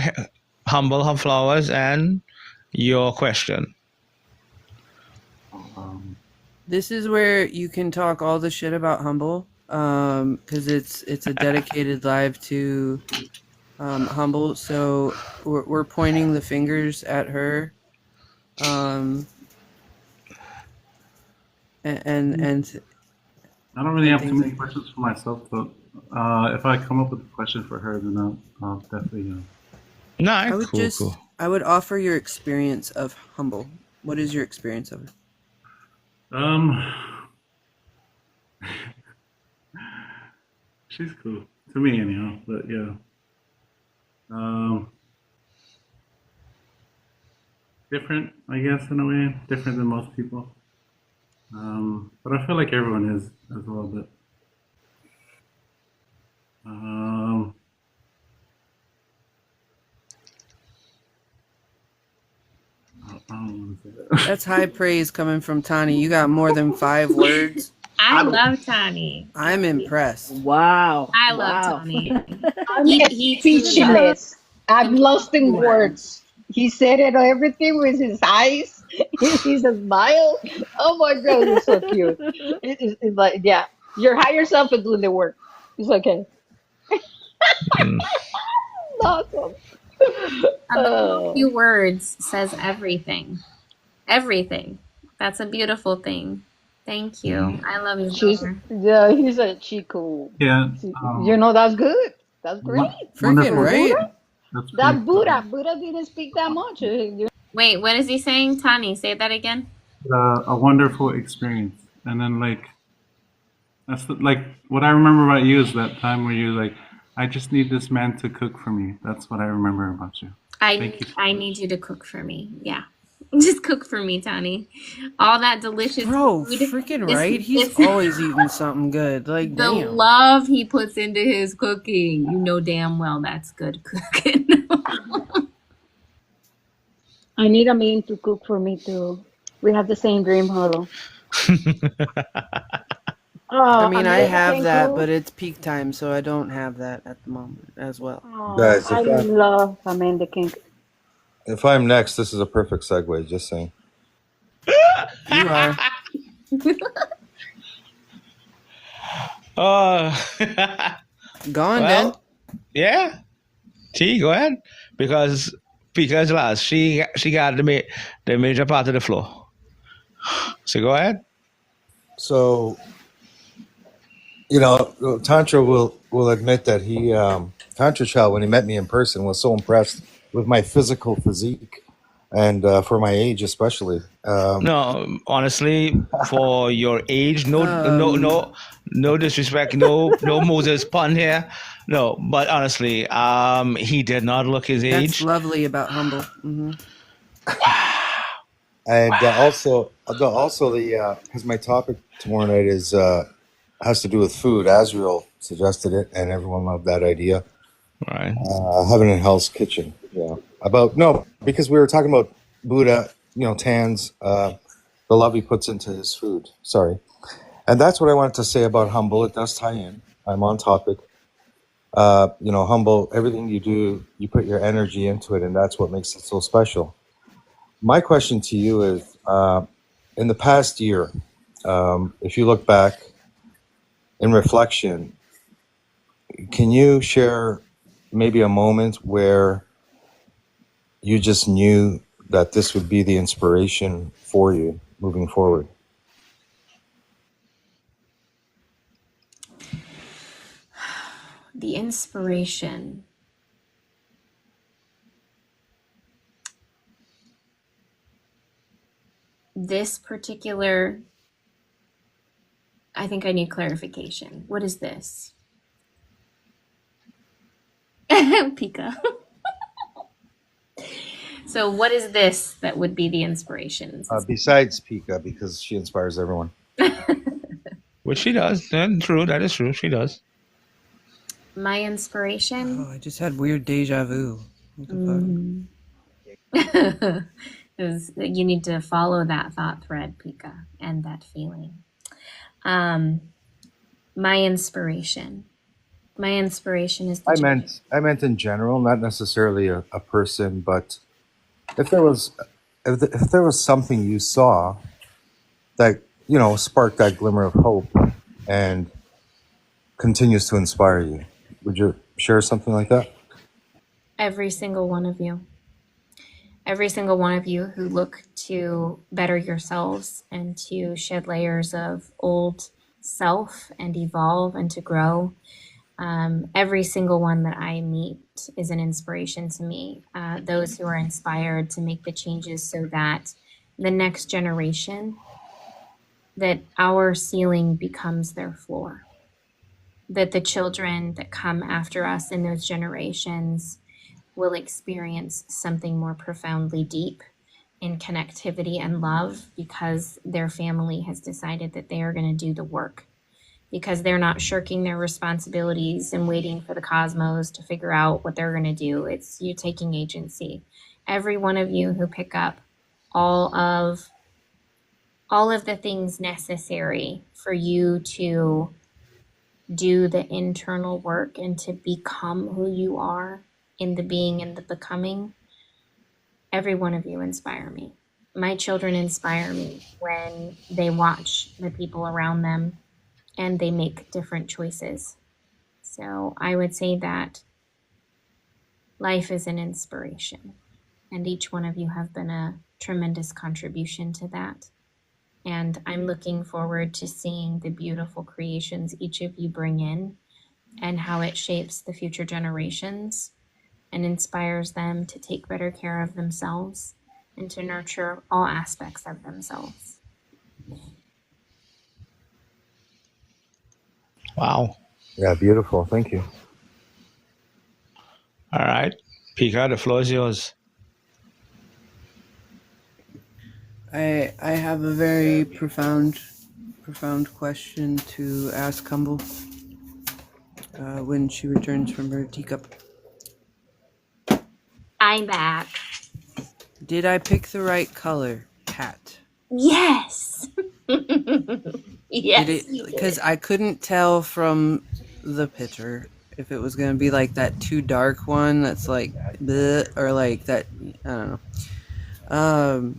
Humble her flowers and your question. This is where you can talk all the shit about Humble, because it's a dedicated live to Humble. So we're pointing the fingers at her, and I don't really have too many questions for myself, but if I come up with a question for her, then I'll definitely. I would I would offer your experience of Humble. What is your experience of it? She's cool to me, anyhow. But yeah, different, I guess, in a way. Different than most people. But I feel like everyone is as well. But I don't want to say that. That's high praise coming from Tani. You got more than 5 words. I love Tani. I'm impressed. Wow. I love Tani. I'm He speechless. I'm lost in words. He said it everything with his eyes, his smile. Oh my God, he's so cute. It's like, yeah, your higher self is doing the work. It's okay. Awesome. A few words says everything. Everything. That's a beautiful thing. Thank you. I love you. Yeah, he's a chico. Yeah. That's good. That's great. Freaking right. That Buddha didn't speak that much. Wait, what is he saying? Tani, say that again. A wonderful experience, and then that's what I remember about you is that time where you I just need this man to cook for me. That's what I remember about you. Thank you. I need you to cook for me. Yeah. Just cook for me, Tani. All that delicious Bro, food. freaking right. He's always eating something good. Like, the damn. love he puts into his cooking. You know damn well that's good cooking. I need a man to cook for me too. We have the same dream huddle. I mean, I have that, but it's peak time, so I don't have that at the moment as well. Guys, I love Amanda King. If I'm next, this is a perfect segue, just saying. You are. Go on, then. Yeah. T, go ahead. Because last she got the major part of the floor. So go ahead. So, Tantra will admit that Tantra Child, when he met me in person, was so impressed with my physical physique. and for my age especially. No, honestly, for your age, no disrespect, no Moses pun here. No, but honestly, he did not look his That's age. lovely about Humble. And also the because my topic tomorrow night is has to do with food. Azriel suggested it, and everyone loved that idea. Right. Heaven and Hell's Kitchen. Yeah. Because we were talking about Buddha, Tans, the love he puts into his food. Sorry. And that's what I wanted to say about Humble. It does tie in. I'm on topic. Humble, everything you do, you put your energy into it, and that's what makes it so special. My question to you is, in the past year, if you look back in reflection, can you share maybe a moment where you just knew that this would be the inspiration for you moving forward? The inspiration. This particular, I think I need clarification. What is this? Pika. So what is this that would be the inspiration? Besides Pika, because she inspires everyone. Which she does. True, that is true. She does. My inspiration? Oh, I just had weird deja vu. What the fuck? Is you need to follow that thought thread, Pika, and that feeling. My inspiration. My inspiration is. I meant in general, not necessarily a person, but if there was something you saw that sparked that glimmer of hope and continues to inspire you, would you share something like that? Every single one of you. Every single one of you who look to better yourselves and to shed layers of old self and evolve and to grow. Every single one that I meet is an inspiration to me. Those who are inspired to make the changes so that the next generation, that our ceiling becomes their floor. That the children that come after us in those generations will experience something more profoundly deep in connectivity and love because their family has decided that they are going to do the work, because they're not shirking their responsibilities and waiting for the cosmos to figure out what they're going to do. It's you taking agency. Every one of you who pick up all of the things necessary for you to do the internal work and to become who you are in the being and the becoming, every one of you inspire me. My children inspire me when they watch the people around them and they make different choices. So I would say that life is an inspiration, and each one of you have been a tremendous contribution to that. And I'm looking forward to seeing the beautiful creations each of you bring in and how it shapes the future generations and inspires them to take better care of themselves and to nurture all aspects of themselves. Wow. Yeah, beautiful. Thank you. All right. Pika, the floor is yours. I have a very profound question to ask Humble when she returns from her teacup. I'm back. Did I pick the right color hat? Yes. Yes. Because I couldn't tell from the picture if it was going to be like that too dark one that's like bleh, or like that, I don't know.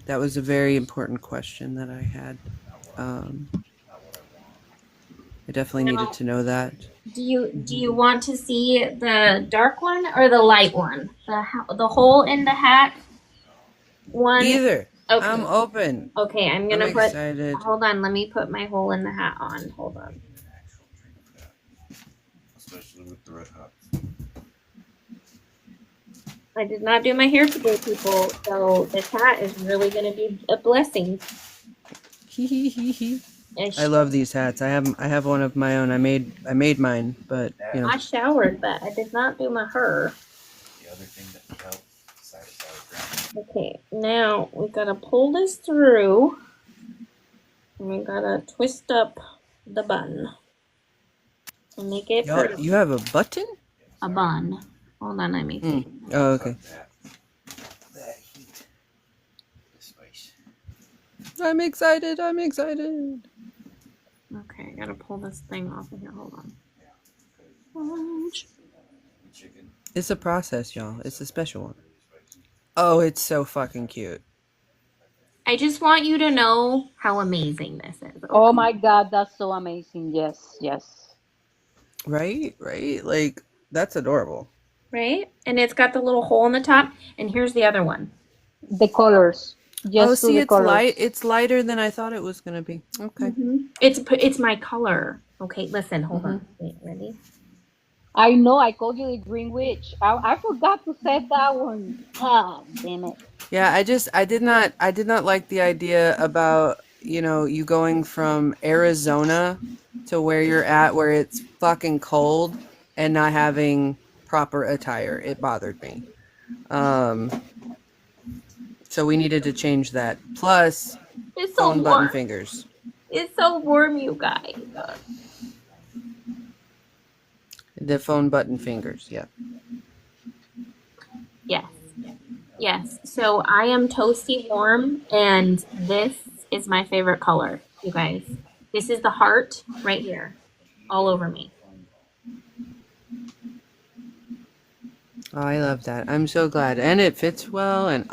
That was a very important question that I had. I definitely needed to know that. Do you want to see the dark one or the light one? The hole in the hat one? Either. Okay. I'm open. Okay, I'm I'm excited. Hold on, let me put my hole in the hat on. Hold on. Especially with the red hat. I did not do my hair today, people. So this hat is really going to be a blessing. And I love these hats. I have one of my own. I made mine, but you know. I showered, but I did not do my hair. The other thing that would help, side Okay, now we gotta pull this through. And we gotta twist up the bun. And make it pretty. You have a button? A bun. Hold on, let me see. Oh, okay. that heat. This way. I'm excited. I'm excited. Okay, I gotta pull this thing off of here. Hold on. Chicken. It's a process, y'all. It's a special one. Oh, it's so fucking cute. I just want you to know how amazing this is. Oh my God, that's so amazing. Yes, yes. Right? Right? Like, that's adorable. Right? And it's got the little hole in the top. And here's the other one. The colors. Just Oh, to see, the it's colors. light. It's lighter than I thought it was gonna be. Okay. It's my color. Okay, listen, hold on. Wait, ready? I know, I called you the Green Witch. I forgot to say that one. Ah, damn it. Yeah, I did not like the idea about, you going from Arizona to where you're at where it's fucking cold and not having proper attire. It bothered me. So we needed to change that. Plus, It's so phone button warm. fingers. It's so warm, you guys. The phone button fingers, yeah. Yes. Yes. So I am toasty warm, and this is my favorite color, you guys. This is the heart right here, all over me. Oh, I love that. I'm so glad. And it fits well and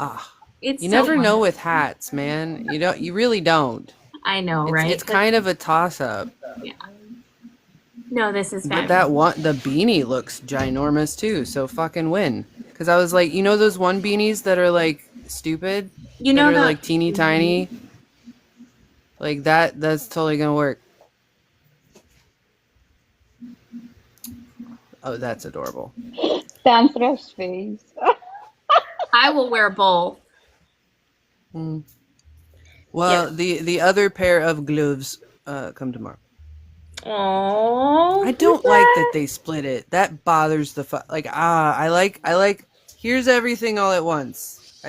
It's you so never know wonderful. with hats, man. You really don't. I know, It's, right? it's kind of a toss up. Yeah. No, this is But fabulous. the beanie looks ginormous too, so fucking win. Because I was like, those one beanies that are like stupid? You that know are that- like teeny tiny? Like that's totally gonna work. Oh, that's adorable. Sandra's face. I will wear both. Well, the other pair of gloves come tomorrow. Oh, I don't like that they split it. That bothers the I like here's everything all at once.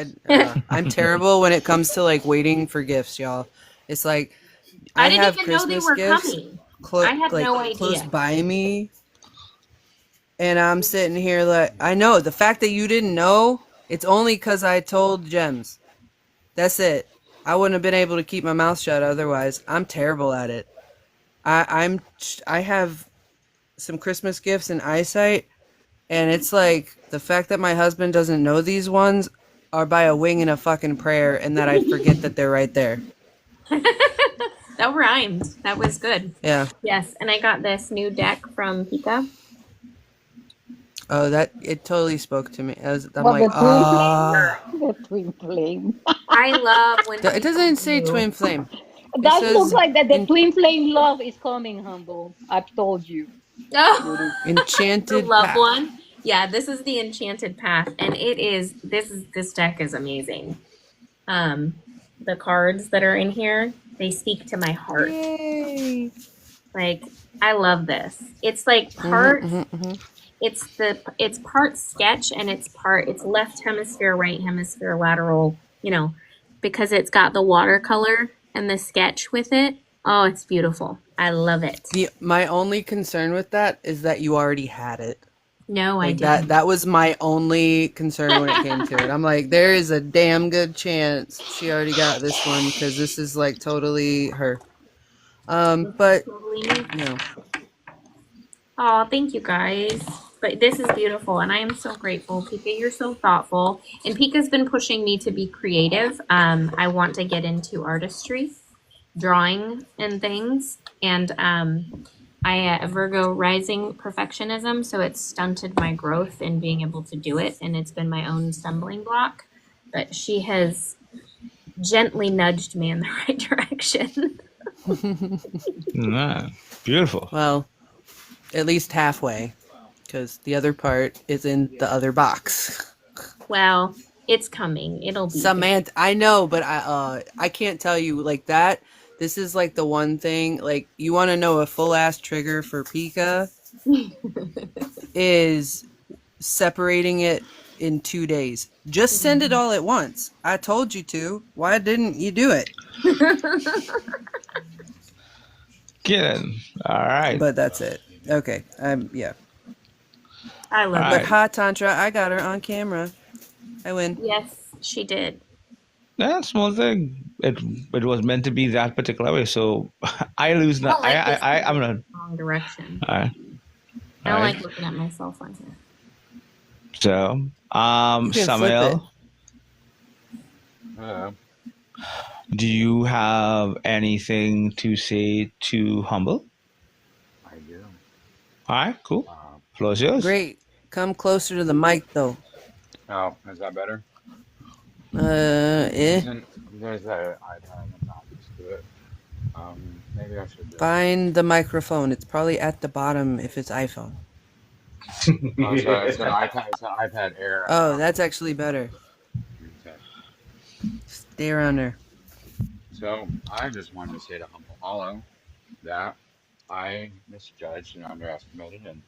I'm terrible when it comes to like waiting for gifts, y'all. It's like I didn't have even know they Christmas were gifts coming. I had no idea. close by me, and I'm sitting here like I know the fact that you didn't know. It's only because I told Gems. That's it. I wouldn't have been able to keep my mouth shut otherwise. I'm terrible at it. I have some Christmas gifts in eyesight, and it's like the fact that my husband doesn't know these ones are by a wing and a fucking prayer, and that I forget that they're right there. That rhymed. That was good. Yeah. Yes, and I got this new deck from Pika. Oh, it totally spoke to me. I'm Well, like, the ah. The twin flame. I love when It doesn't say twin flame. That says looks like that the twin flame love is coming, Humble. I've told you. Oh, the Enchanted love path. one. Yeah, this is the Enchanted Path, and this deck is amazing. The cards that are in here, they speak to my heart. Yay. Like, I love this. It's like part it's part sketch and it's left hemisphere, right hemisphere, lateral, because it's got the watercolor and the sketch with it. Oh, it's beautiful. I love it. My only concern with that is that you already had it. No, I Like didn't. that was my only concern when it came to it. I'm like, there is a damn good chance she already got this one because this is like totally her. But Totally me. no. Oh, thank you guys. But this is beautiful, and I am so grateful. Pika, you're so thoughtful. And Pika's been pushing me to be creative. I want to get into artistry, drawing, and things. And I Virgo rising perfectionism, so it's stunted my growth in being able to do it, and it's been my own stumbling block. But she has gently nudged me in the right direction. Beautiful. Well, at least halfway, because the other part is in the other box. Well, it's coming. It'll be here. Samantha, I know, but I can't tell you like that. This is like the one thing. Like, you want to know a full ass trigger for Pika is separating it in 2 days. Just send it all at once. I told you to. Why didn't you do it? Good. All right. But that's it. Okay. Yeah. I love All But right. ha, Tantra, I got her on camera. I win. Yes, she did. Yeah, small thing. It was meant to be that particular way. So I lose now. I don't like this I'm not. wrong direction. All right. I All don't right. like looking at myself on here. So, You can flip it. Samuel, Uh, do you have anything to say to Humble? I do. All right, cool. Um, Floor is yours. Great. Come closer to the mic, though. oh, is that better? There's that iPad. I'm not used to it. Maybe I should. Find the microphone. It's probably at the bottom if it's iPhone. Oh, it's an iPad. It's an iPad Air. Oh, that's actually better. Okay. Stay around there. So I just wanted to say to Humble Hollow that I misjudged and underestimated, and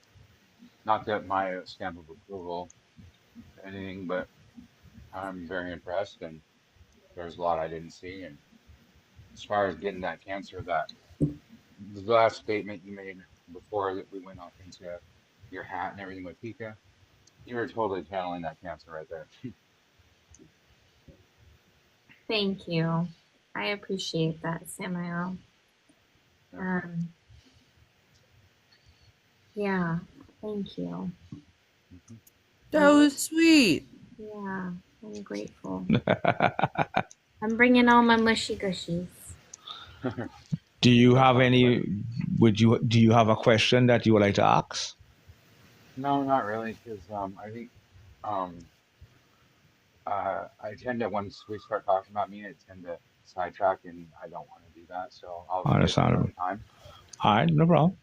not that my stamp of approval, anything, but I'm very impressed, and there's a lot I didn't see. And as far as getting that cancer, that the last statement you made before that we went off into your hat and everything with Pika, you were totally channeling that cancer right there. Thank you. I appreciate that, Samuel. Yeah, thank you. That was sweet. Yeah, I'm grateful. I'm bringing all my mushy gushies. Do you have any? Do you have a question that you would like to ask? No, not really, because I think um, I tend to, once we start talking about me, I tend to sidetrack, and I don't want to do that. So I'll get to another Understandable. time. All right, no problem.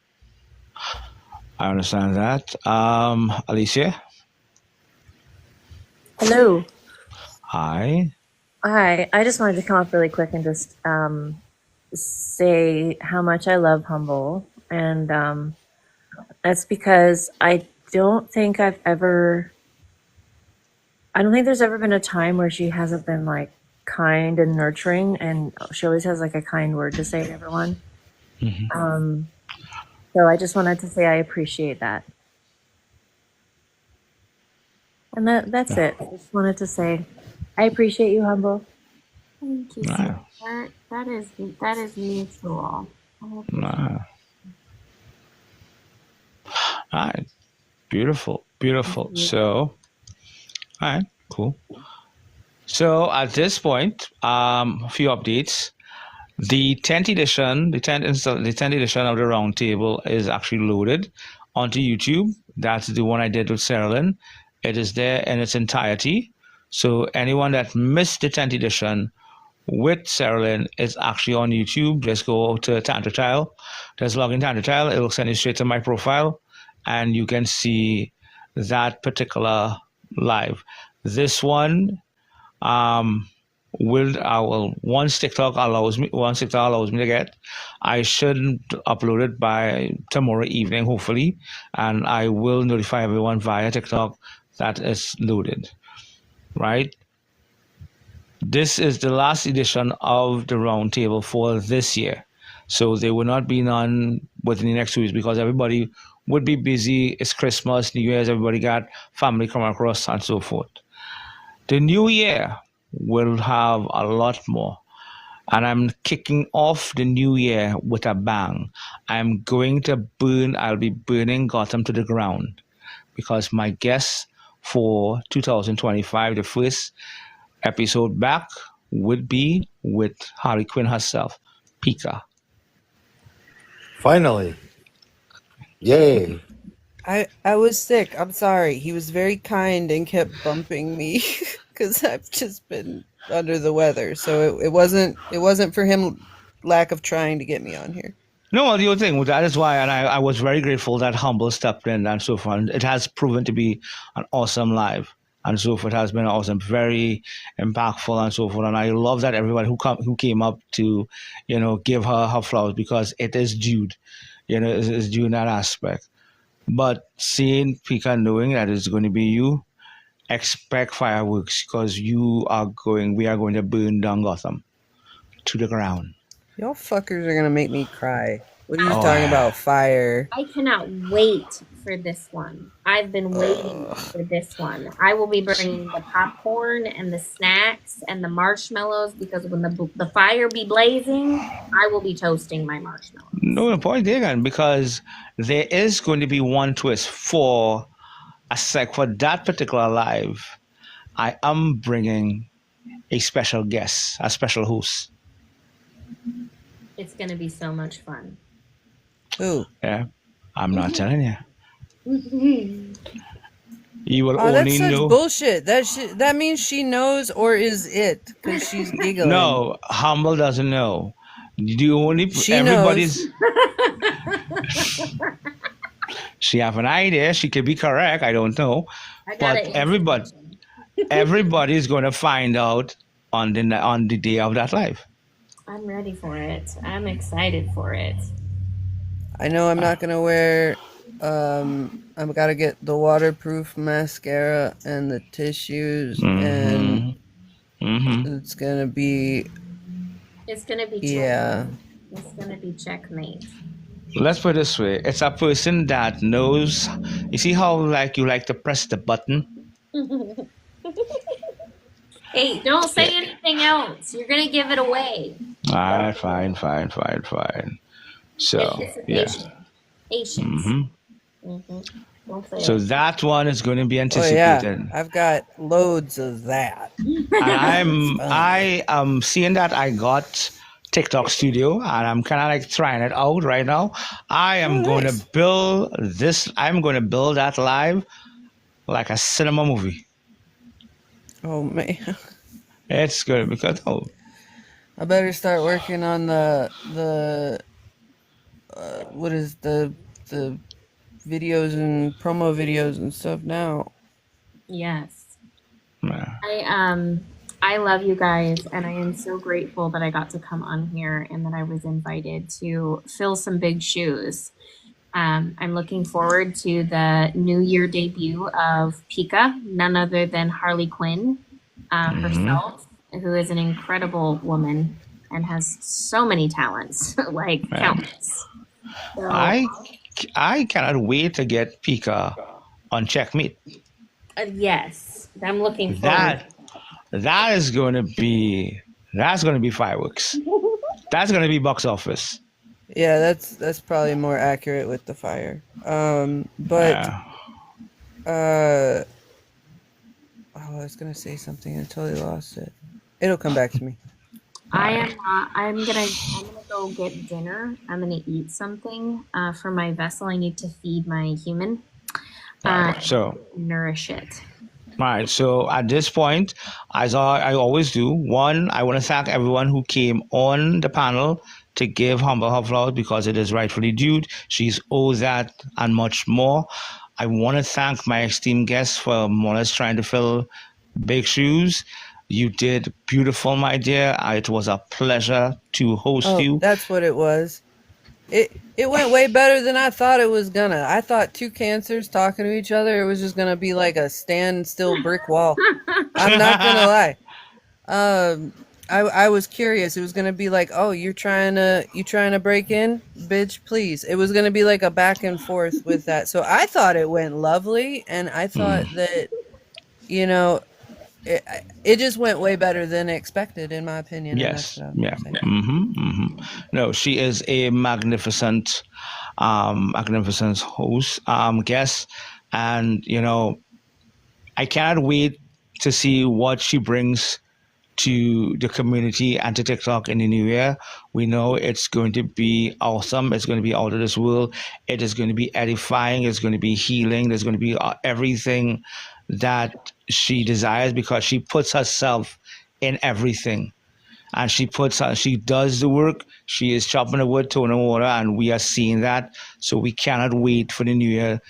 I understand that. Alicia, Hello. hi. Hi. I just wanted to come up really quick and just say how much I love Humble. And that's because I don't think there's ever been a time where she hasn't been like kind and nurturing. And she always has like a kind word to say to everyone. Mhm. So I just wanted to say I appreciate that. And that's Yeah. it. I just wanted to say I appreciate you, Humble. Thank you, Nah, sweetheart. That is mutual. I appreciate nah. All right, beautiful, beautiful. you. So, all right, cool. So at this point, a few updates. The 10th edition, the 10th edition of the Roundtable is actually loaded onto YouTube. That's the one I did with Sarah. It is there in its entirety. So anyone that missed the 10th edition with Sarah is actually on YouTube. Just go to Tantra Tile. Just log in Tantra Tile. It'll send you straight to my profile, and you can see that particular live. This one, once TikTok allows me to get, I should upload it by tomorrow evening, hopefully, and I will notify everyone via TikTok that it's loaded. Right? This is the last edition of the Roundtable for this year, so there will not be none within the next 2 weeks because everybody would be busy. It's Christmas, New Year's, everybody got family coming across and so forth. The new year will have a lot more. And I'm kicking off the new year with a bang. I'll be burning Gotham to the ground because my guest for 2025, the first episode back, would be with Harley Quinn herself, Pika. Finally. Yay. I was sick. I'm sorry. He was very kind and kept bumping me because I've just been under the weather. So it wasn't for him lack of trying to get me on here. No, the other thing, that is why, and I was very grateful that Humble stepped in and so forth. It has proven to be an awesome live. and so forth has been awesome, very impactful and so forth. And I love that everybody who came up to, give her flowers because it is due, it's due in that aspect. But seeing Pika, knowing that it's going to be you, expect fireworks because we are going to burn down Gotham to the ground. Y'all fuckers are gonna make me cry. What are you Oh, talking yeah. about? Fire. I cannot wait for this one. I've been waiting for this one. I will be bringing the popcorn and the snacks and the marshmallows because when the fire be blazing, I will be toasting my marshmallows. No, the point again, because there is going to be one twist for that particular live. I am bringing a special guest, a special host. It's going to be so much fun. Who? Yeah, I'm not telling you. You will Oh, that's only such know. bullshit. That means she knows, or is it? Because she's giggling. No, Humble doesn't know. You only She everybody's. knows. She have an idea. She could be correct. I don't know, I got but it. everybody's going to find out on the day of that live. I'm ready for it. I'm excited for it. I know I'm not gonna wear. I've got to get the waterproof mascara and the tissues, and it's gonna be. It's going to be Yeah. checkmate. It's going to be checkmate. Let's put it this way: it's a person that knows. You see how you like to press the button. Hey, don't say anything else. You're going to give it away. All right, fine. So yeah. Patience. Don't say So it. that one is going to be Oh anticipated. yeah, I've got loads of that. And I am seeing that I got TikTok Studio and I'm kind of trying it out right now. I am going to build this. I'm going to build that live like a cinema movie. Oh man, It's good because I better start working on the what is the videos and promo videos and stuff now. Yes. Yeah. I love you guys, and I am so grateful that I got to come on here and that I was invited to fill some big shoes. I'm looking forward to the New Year debut of Pika, none other than Harley Quinn herself, who is an incredible woman and has so many talents, like countless. So, I cannot wait to get Pika on Checkmate. yes, I'm looking forward. That's going to be fireworks. That's going to be box office. Yeah, that's probably more accurate with the fire. I was gonna say something. I totally lost it. It'll come back to me. I'm gonna go get dinner. I'm gonna eat something for my vessel. I need to feed my human. So Nourish it. right. So at this point, as I always do, one, I want to thank everyone who came on the panel to give Humble her flowers because it is rightfully due. She's owed that and much more. I want to thank my esteemed guests for more or less trying to fill big shoes. You did beautiful, my dear. It was a pleasure to host you. That's what it was. It went way better than I thought it was gonna. I thought two cancers talking to each other, it was just gonna be like a standstill brick wall. I'm not gonna lie. I was curious. It was gonna be like, oh, you trying to break in, bitch, please. It was gonna be like a back and forth with that. So I thought it went lovely, and I thought that, it just went way better than expected, in my opinion. Yes. And that's what Yeah. I'm saying. No, she is a magnificent host, guest, and I cannot wait to see what she brings to the community and to TikTok in the new year. We know it's going to be awesome. It's going to be out of this world. It is going to be edifying. It's going to be healing. There's going to be everything that she desires because she puts herself in everything. And she does the work. She is chopping the wood, towing the water, and we are seeing that. So we cannot wait for the new year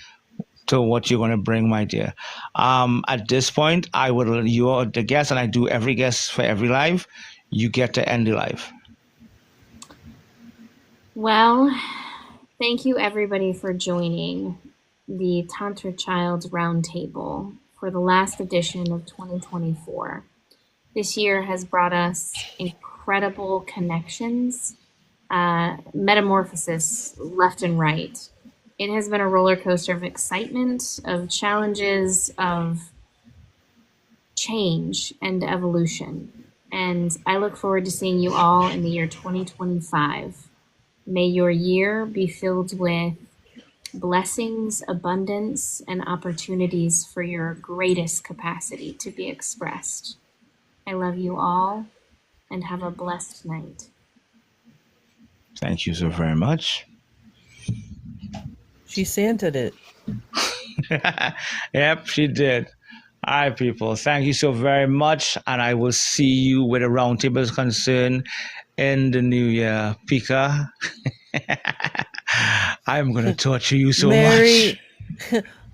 to what you're going to bring, my dear. At this point, you are the guest, and I do every guest for every live. You get to end the live. Well, thank you everybody for joining the Tantra Child Roundtable for the last edition of 2024. This year has brought us incredible connections, metamorphosis left and right. It has been a roller coaster of excitement, of challenges, of change and evolution. And I look forward to seeing you all in the year 2025. May your year be filled with blessings, abundance, and opportunities for your greatest capacity to be expressed. I love you all, and have a blessed night. Thank you so very much. She Santed it. Yep, she did. All right, people. Thank you so very much, and I will see you where the roundtable is concerned in the new year. Pika, I'm going to torture you so much.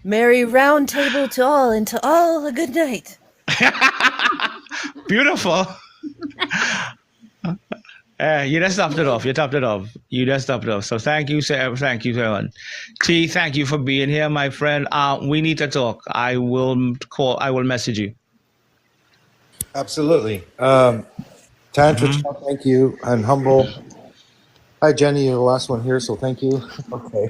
Merry round table to all, and to all a good night. Beautiful. You just topped it off. You topped it off. You just topped it off. So thank you, sir. Thank you, everyone. T, thank you for being here, my friend. We need to talk. I will call. I will message you. Absolutely. Tantra, thank you. And Humble. Hi, Jenny. You're the last one here, so thank you. Okay.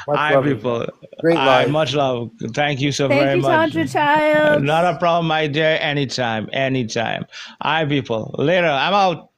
Hi, people. Great live. Much love. Thank you so very much. Thank you, Tantra Child. Not a problem, my dear. Anytime. Anytime. Hi, people. Later. I'm out.